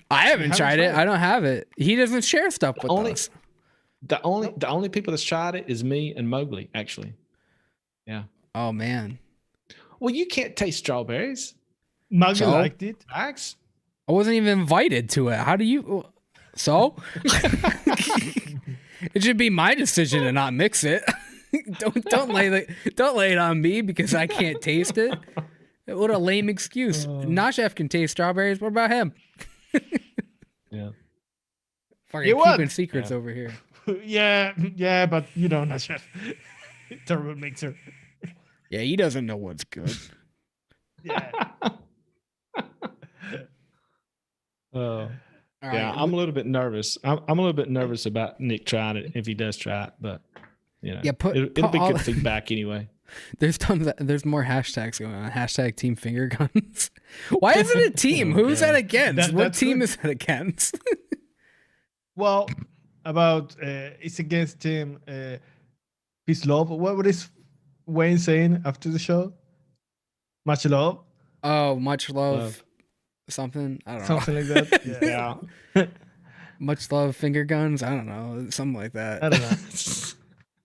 I haven't haven't tried it. tried it. I don't have it. He doesn't share stuff with only- us. The only people that's tried it is me and Mowgli, actually. Yeah. Oh man, Well, you can't taste strawberries, Maggie So? liked it. Max. I wasn't even invited to it. How do you? So it should be my decision to not mix it. don't lay it on me because I can't taste it. What a lame excuse. Nashef can taste strawberries. What about him? Yeah. Fucking You what? keeping secrets Yeah. over here. yeah, but you know, not chef. Terrible mixer. Yeah, he doesn't know what's good. Yeah. Oh. All Yeah, right. I'm a little bit nervous. I'm a little bit nervous about Nick trying it if he does try it, but you know, Yeah, it'll put be all- good feedback anyway. There's more hashtags going on. Hashtag team finger guns. Why is it a team? Oh, Who's God. that against? What That's team good. is that against? Well, about it's against Tim. Peace, love. What is Wayne saying after the show? Much love, Oh, much love. Love. Something. I don't know. something like that. Yeah. Yeah. Much love finger guns. I don't know. Something like that. I don't know.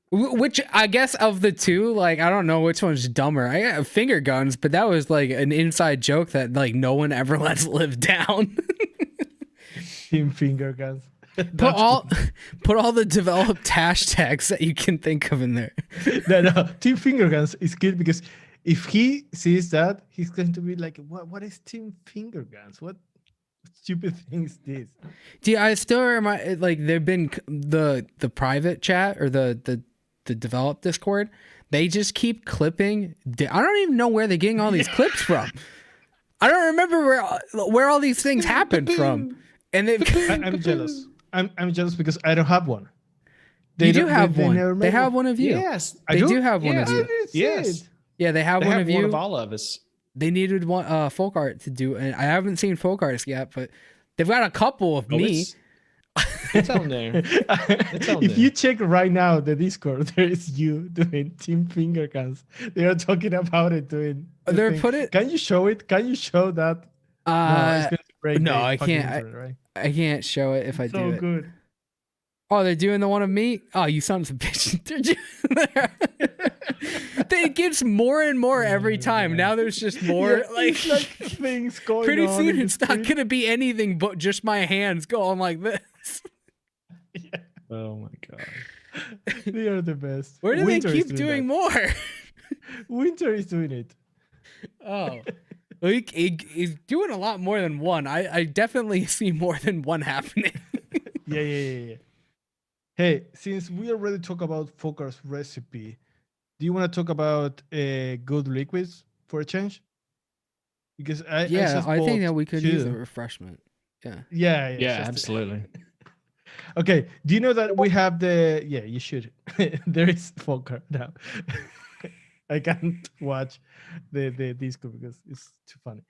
Which I guess of the two, like I don't know which one's dumber. I got finger guns, but that was like an inside joke that like no one ever lets live down. Team finger guns. put all the developed hashtags that you can think of in there. No. Team finger guns is good because if he sees that, he's going to be like, "What is Team finger guns? What stupid thing is this?" Do I still remind like there've been the private chat or the developed Discord. They just keep clipping. I don't even know where they're getting all these clips from. I don't remember where all these things happened from. And they've I'm jealous. I'm jealous because I don't have one. you do have they one. never They made have one of you. Yes. They do have one of Yes. I you. didn't see Yes. it. Yeah, they have They one have of you. one of all of us. They needed one folk art to do, and I haven't seen folk arts yet, but they've got a couple of me. It's on there. It's on If there. you check right now the Discord, there is you doing Team Finger Guns. They are talking about it doing. the They're thing. put it. Can you show it? Can you show that? No, it's going to break. no, the I fucking can't. internet, right? I can't show it if I So do it. good. Oh, they're doing the one of me. Oh, you sons of bitches! They're it gets more and more every time. Now there's just more. Yeah, it's like things going pretty on. soon in the it's not street. gonna be anything but just my hands going like this. Yeah, Oh my god. they are the best. Where do Winter they is keep doing that. more? Winter is doing it. Oh, he's doing a lot more than one. I definitely see more than one happening. Yeah. Hey, since we already talked about Focar's recipe, do you want to talk about good liquids for a change? Because I Yeah, just I think bought that we could use a two. refreshment. Yeah. Yeah, Yeah, just- absolutely. Okay, do you know that we have the? Yeah, you should. There is Focar now. I can't watch the disco because it's too funny.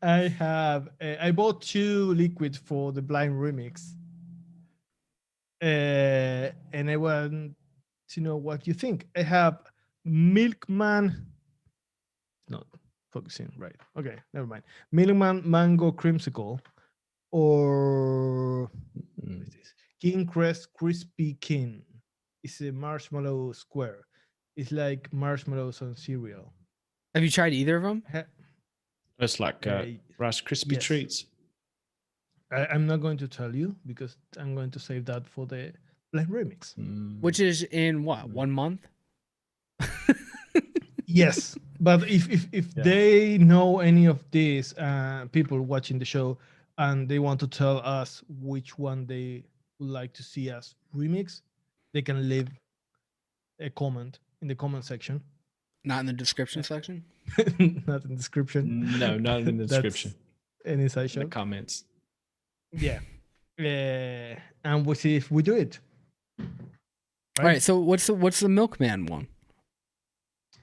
I have I bought 2 liquids for the blind remix, and I want to know what you think. I have Milkman. Not focusing right. Okay, never mind. Milkman Mango Creamsicle or what is this? King Crest Crispy King. It's a marshmallow square. It's like marshmallows on cereal. Have you tried either of them? It's like Rice Krispie yes. treats. I'm not going to tell you because I'm going to save that for the blind remix. Which is in what, 1 month? Yes, but if they know any of these people watching the show and they want to tell us which one they would like to see us remix, they can leave a comment in the comment section. Not in the description section? Not in the description. No, not in the That's description. an inside In show. the comments. Yeah. And we'll see if we do it. All right, so what's the Milkman one?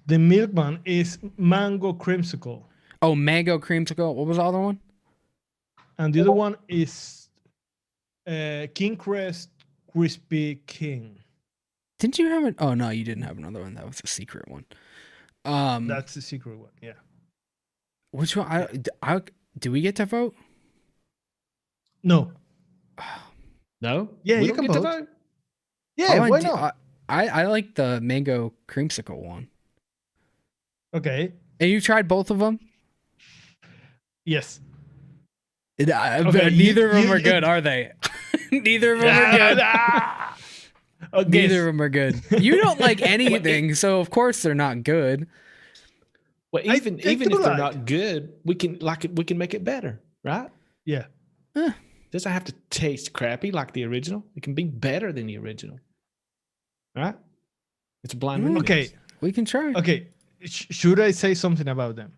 The Milkman is mango creamsicle. Oh, mango creamsicle. What was the other one? And the other one is King Crest Crispy King. Didn't you have it? Oh no, you didn't have another one. That was a secret one. That's the secret one. Yeah. Which one? I do we get to vote? No. No? Yeah, We you don't can get to vote. Yeah, Oh, why not? I like the mango creamsicle one. Okay. And you tried both of them? Yes. Okay, neither of them are good, are they? Neither of them are good. Okay. Neither of them are good. You don't like anything, so of course they're not good. Well, I even do if they're like- not good, we can make it better, right? Yeah. Doesn't have to taste crappy like the original. It can be better than the original, right? It's a blind remix. Okay. We can try. Okay. Should I say something about them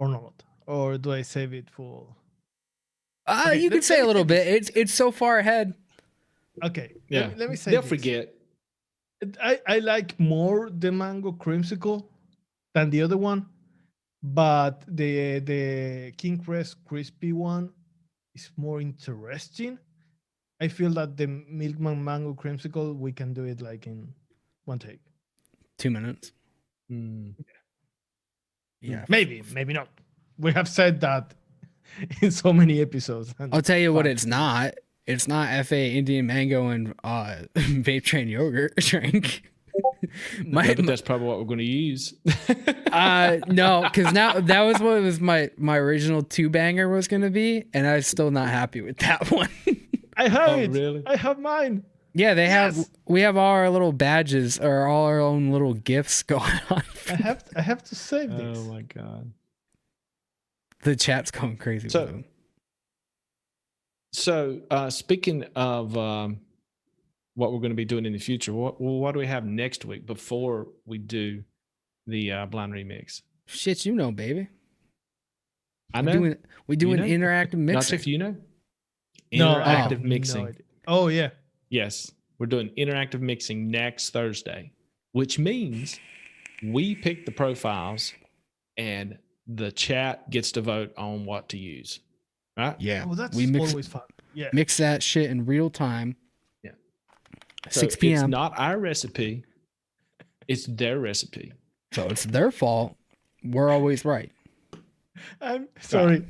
or not? Or do I save it for? Okay, You could say a little bit. It's so far ahead. Okay. Yeah. Let me say They'll this. forget. I like more the mango creamsicle than the other one, but the King Crest crispy one is more interesting. I feel that the Milkman mango creamsicle we can do it like in one take. 2 minutes. Mm. Yeah. Maybe not. We have said that in so many episodes. and I'll tell you what fine. it's not. It's not FA Indian mango and vape train yogurt drink. No, but that's probably what we're going to use. No, because now that was what was my original 2-banger was gonna be, and I'm still not happy with that one. I have Oh, it. really? I have mine. Yeah, they Yes. have. We have all our little badges or all our own little gifts going on. I have to save this. Oh my god. The chat's going crazy. So- with them. So, speaking of what we're going to be doing in the future, what do we have next week before we do the blind remix. Shit, you know, baby. I know. We doing You know? interactive Not mixing. if you know. No, I have Interactive no mixing. idea. Oh yeah. Yes, we're doing interactive mixing next Thursday, which means we pick the profiles and the chat gets to vote on what to use. Right? Yeah, Oh, that's we always fun. Yeah. mix that shit in real time. Yeah. 6 It's p.m. not our recipe, it's their recipe. So it's their fault. We're always right. I'm sorry.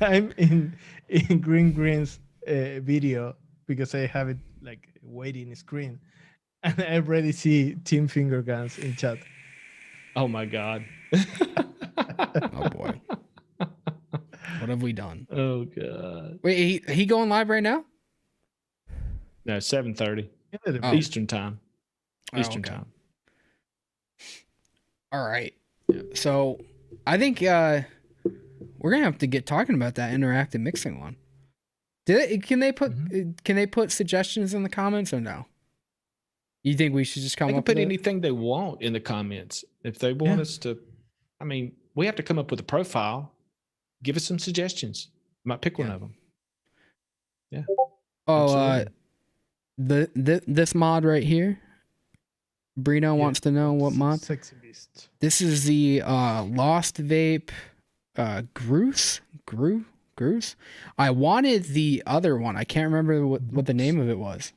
I'm in Green's video because I have it like waiting screen, and I already see Team Finger Guns in chat. Oh my God. Oh boy. What have we done? Oh God. Wait, he going live right now? No, 7:30 Oh. Eastern time. Eastern okay. time. All right. So I think we're gonna have to get talking about that interactive mixing one. Can they put suggestions in the comments or no? You think we should just come They can up put with anything they want in the comments. If they want us to, I mean, we have to come up with a profile. Give us some suggestions. Might pick one of them. Yeah. Oh, this mod right here. Brino wants to know what mod. Sexy Beast. This is the Lost Vape Groose. I wanted the other one. I can't remember what the name of it was.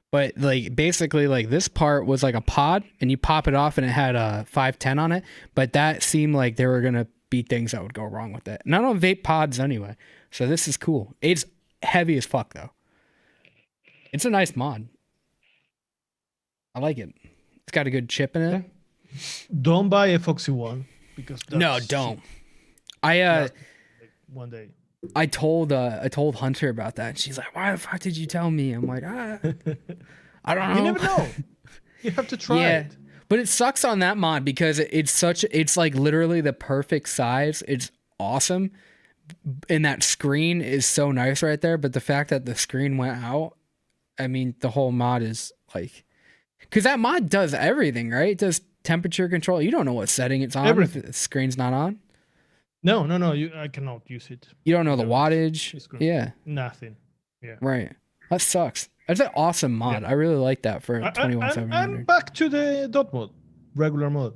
But like basically like this part was like a pod and you pop it off and it had a 510 on it. But that seemed like there were gonna be things that would go wrong with it. And I don't vape pods anyway. So this is cool. It's heavy as fuck though. It's a nice mod. I like it. It's got a good chip in it. Don't buy a Foxy one because No, don't. I one day. I told Hunter about that. And she's like, "Why the fuck did you tell me?" I'm like, I don't know. You never know. You have to try it. But it sucks on that mod because it's like literally the perfect size. It's awesome. And that screen is so nice right there. But the fact that the screen went out, I mean, the whole mod is like, because that mod does everything, right? It does temperature control. You don't know what setting it's on if the screen's not on. No. I cannot use it. You don't know the wattage. Yeah. Nothing. Yeah. Right. That sucks. That's an awesome mod. I really like that for 21700. I'm back to the dot mode, regular mode.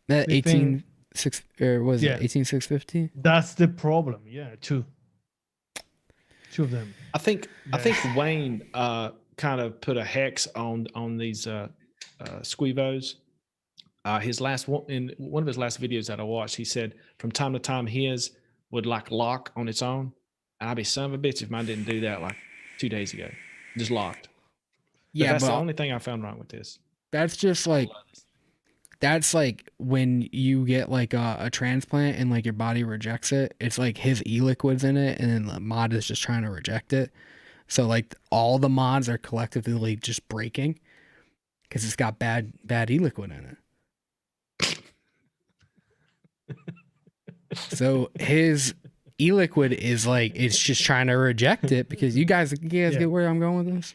That 186 or was it 18650? That's the problem. Yeah, two of them. I think Wayne kind of put a hex on these Squeevos. His last one in one of his last videos that I watched, he said from time to time his would like lock on its own. And I'd be son of a bitch if mine didn't do that like 2 days ago. Just locked. Yeah, that's the only thing I found wrong with this. That's just like when you get like a transplant and like your body rejects it. It's like his e-liquid's in it and then the mod is just trying to reject it. So like all the mods are collectively just breaking because it's got bad e-liquid in it. So his e-liquid is like it's just trying to reject it because you guys get where I'm going with this.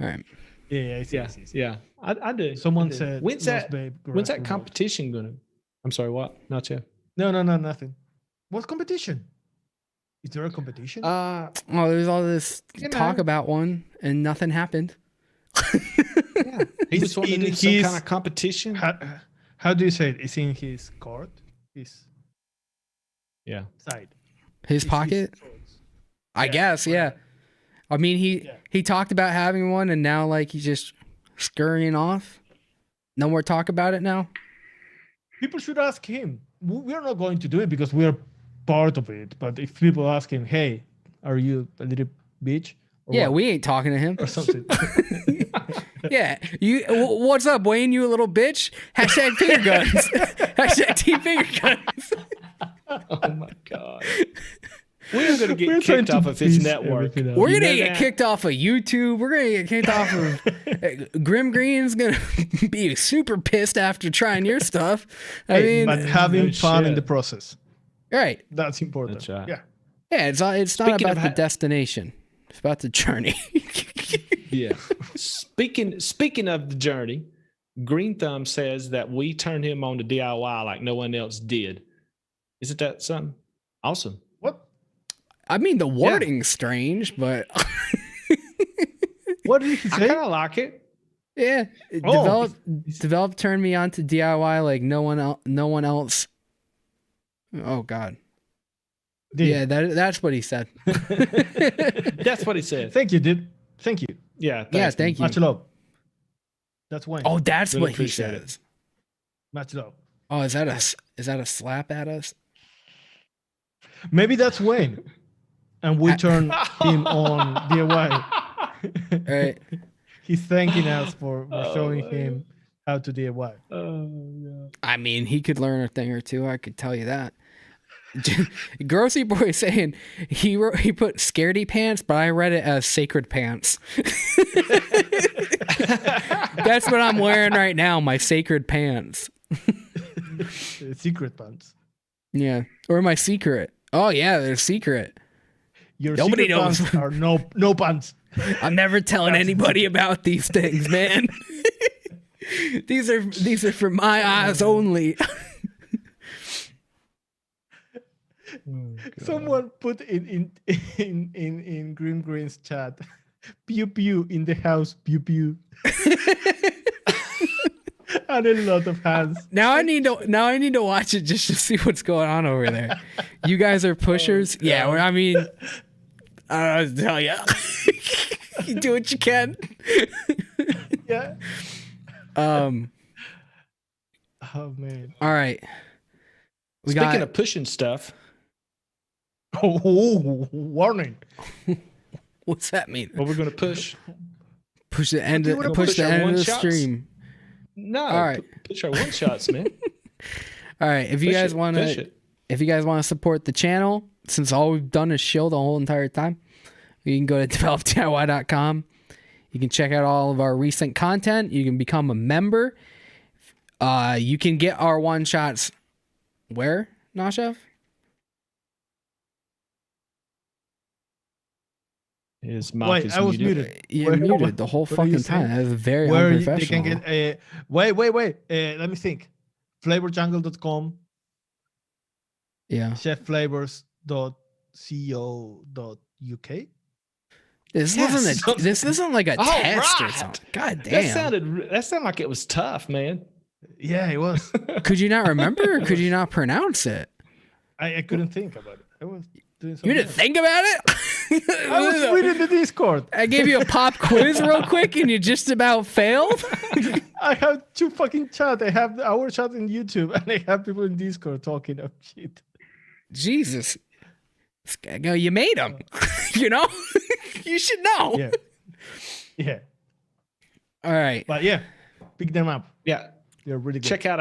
All right. Yeah, I see. Yeah. I do. Someone said, when's that competition gonna? I'm sorry, what? Not yet. No, nothing. What competition? Is there a competition? There's all this talk about one and nothing happened. Yeah. He just wanted to do some kind of competition. How do you say it? It's in his card? His side. His pocket? I guess, yeah. I mean, he talked about having one and now like he's just scurrying off. No more talk about it now. People should ask him. We're not going to do it because we're part of it. But if people ask him, hey, are you a little bitch? Yeah, we ain't talking to him. Or something. Yeah. What's up, Wayne? You a little bitch? Hashtag finger guns. Hashtag team finger guns. Oh my God. We're going to get kicked off of his network. We're going to get kicked off of YouTube. We're going to get kicked off of Grim Green's going to be super pissed after trying your stuff. I mean, but having fun in the process. Right. That's important. That's right. Yeah. Yeah, it's not about the destination. It's about the journey. Yeah. Speaking of the journey, Green Thumb says that we turned him on to DIY like no one else did. Isn't that something? Awesome. What? I mean, the wording's strange, but What did he I say? kind of like it. yeah, develop turned me on to DIY like no one else. Oh God. Yeah, that's what he said. That's what he said. Thank you, dude. Thank you. Yeah. Yeah, Thanks, thank you. Much love. That's Wayne. Oh, that's Really what he appreciate it. says. Much love. Oh, is that a slap at us? Maybe that's Wayne. And we turn him on DIY. Right. He's thanking us for Oh, showing man. him how to DIY. Oh, I mean, he could learn a thing or two. I could tell you that. Grossy Boy saying he put scaredy pants, but I read it as sacred pants. That's what I'm wearing right now, my sacred pants. Secret pants. Yeah, or my secret. Oh yeah, they're secret. Your Nobody secret knows. pants are no pants. I'm never telling anybody about these things, man. These are for my eyes only. Someone put in Green's chat, pew pew in the house, pew pew. And a lot of hands. Now I need to watch it just to see what's going on over there. You guys are pushers. Yeah, well, I mean, I don't know what to tell you. You do what you can. Yeah. Oh man. All right. Speaking of pushing stuff, Oh, warning. What's that mean? what we're going to push? Push the end. do you wanna Push push the our end of the one-shots? stream. No. All right. Push our one shots, man. All right. If you Push guys it, want push to, it. if you guys want to support the channel, since all we've done is shill the whole entire time, you can go to developdiy.com. You can check out all of our recent content. You can become a member. You can get our one shots. Where, Nashev? His mic Wait, is I was muted. muted. You're Where- muted the whole what are you fucking time. saying? That is very Where they unprofessional. can get wait. Let me think. Flavorjungle.com, Yeah. chefflavors.co.uk. This Yes. isn't like a Oh, test or right. something. God That damn. sounded like it was tough, man. Yeah, it was. Could you not remember or could you not pronounce it? I couldn't think about it. I was doing something You didn't else. think about it? I was reading the Discord. I gave you a pop quiz real quick and you just about failed? I have two fucking chat. I have our chat in YouTube and I have people in Discord talking of shit. Jesus. You made them. You know? You should know. Yeah. Yeah. All right. But yeah, pick them up. Yeah. They're really good. Check out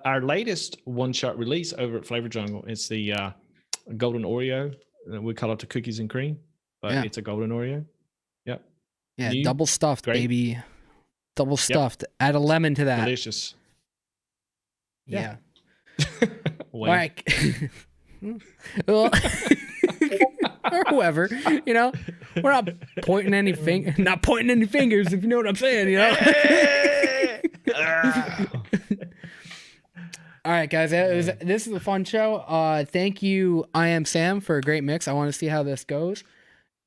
our latest one shot release over at Flavor Jungle. It's the golden Oreo. We call it the cookies and cream, but Yeah. it's a golden Oreo. Yep. Yeah, New, double stuffed, great. baby. Double stuffed. Add a lemon to that. Delicious. Yeah. All Wayne. right. Well, or whoever, you know, we're not pointing any fingers, if you know what I'm saying, you know. All right, guys, this is a fun show. Thank you, I Am Sam, for a great mix. I want to see how this goes.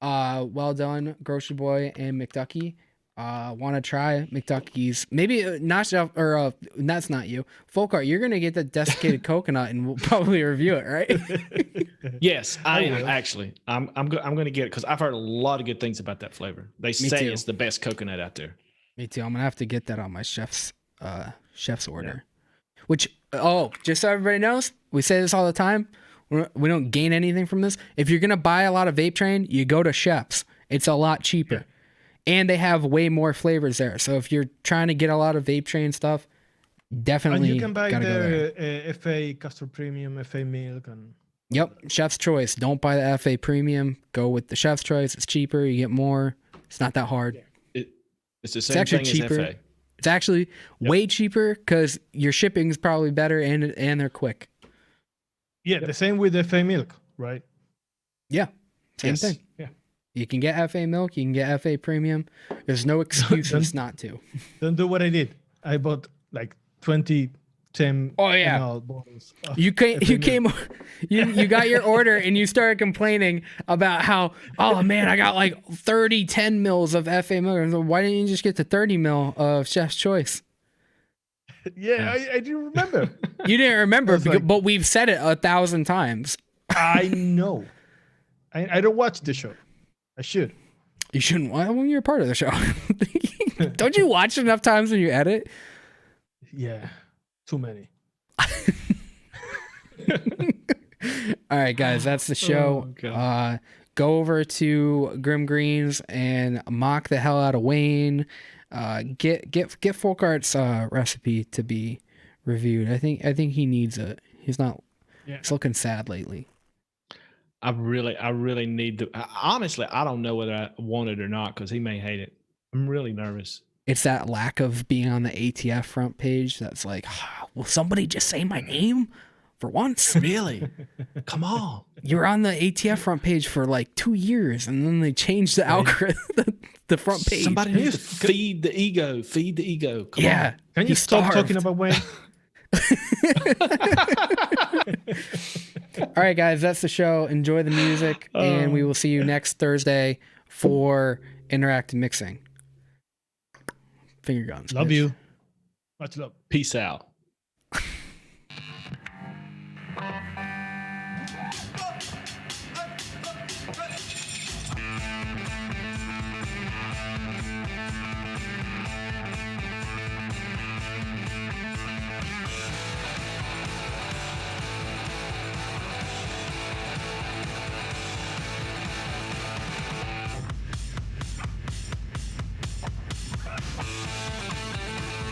Well done, Grocery Boy and McDucky. Want to try McDucky's? Maybe not, or that's not you. Folk Art, you're gonna get the desiccated coconut, and we'll probably review it, right? Yes, I am will. actually. I'm going to get it because I've heard a lot of good things about that flavor. They say too. it's the best coconut out there. Me too. I'm gonna have to get that on my chef's order. Which, just so everybody knows, we say this all the time. We don't gain anything from this. If you're gonna buy a lot of Vape Train, you go to Chef's. It's a lot cheaper, and they have way more flavors there. So if you're trying to get a lot of Vape Train stuff, definitely And you can buy gotta go there. the FA Custard Premium, FA Milk, and Yep, Chef's Choice. Don't buy the FA Premium. Go with the Chef's Choice. It's cheaper. You get more. It's not that hard. It's the same actually thing cheaper. as FA. It's actually way cheaper because your shipping is probably better and they're quick. yeah, the same with FA Milk, right? Yeah, same Yes. thing. Yeah. You can get FA Milk. You can get FA Premium. There's no excuses not to. Don't do what I did. I bought like 20 10 Oh, yeah. ml bottles. You got your order and you started complaining about how, oh man, I got like 30 10 mils of FA milk. Why didn't you just get the 30 mil of Chef's Choice? Yeah, I do remember. You didn't remember, like, but we've said it 1,000 times. I know. I don't watch the show. I should. You shouldn't. Well, you're a part of the show. Don't you watch enough times when you edit? Yeah, too many. All right, guys, that's the show. Go over to Grim Greens and mock the hell out of Wayne. Get Folkart's recipe to be reviewed. I think he needs it. He's looking sad lately. I really need to. Honestly, I don't know whether I want it or not because he may hate it. I'm really nervous. It's that lack of being on the ATF front page that's like, will somebody just say my name for once? Really? Come on. You were on the ATF front page for like 2 years, and then they changed the algorithm, the front page. Somebody needs to feed the ego. Feed the ego. Come on. Can you stop talking about Wayne? All right, guys, that's the show. Enjoy the music, and we will see you next Thursday for Interactive Mixing. Finger guns. Love bitch. you. Much love. Peace out.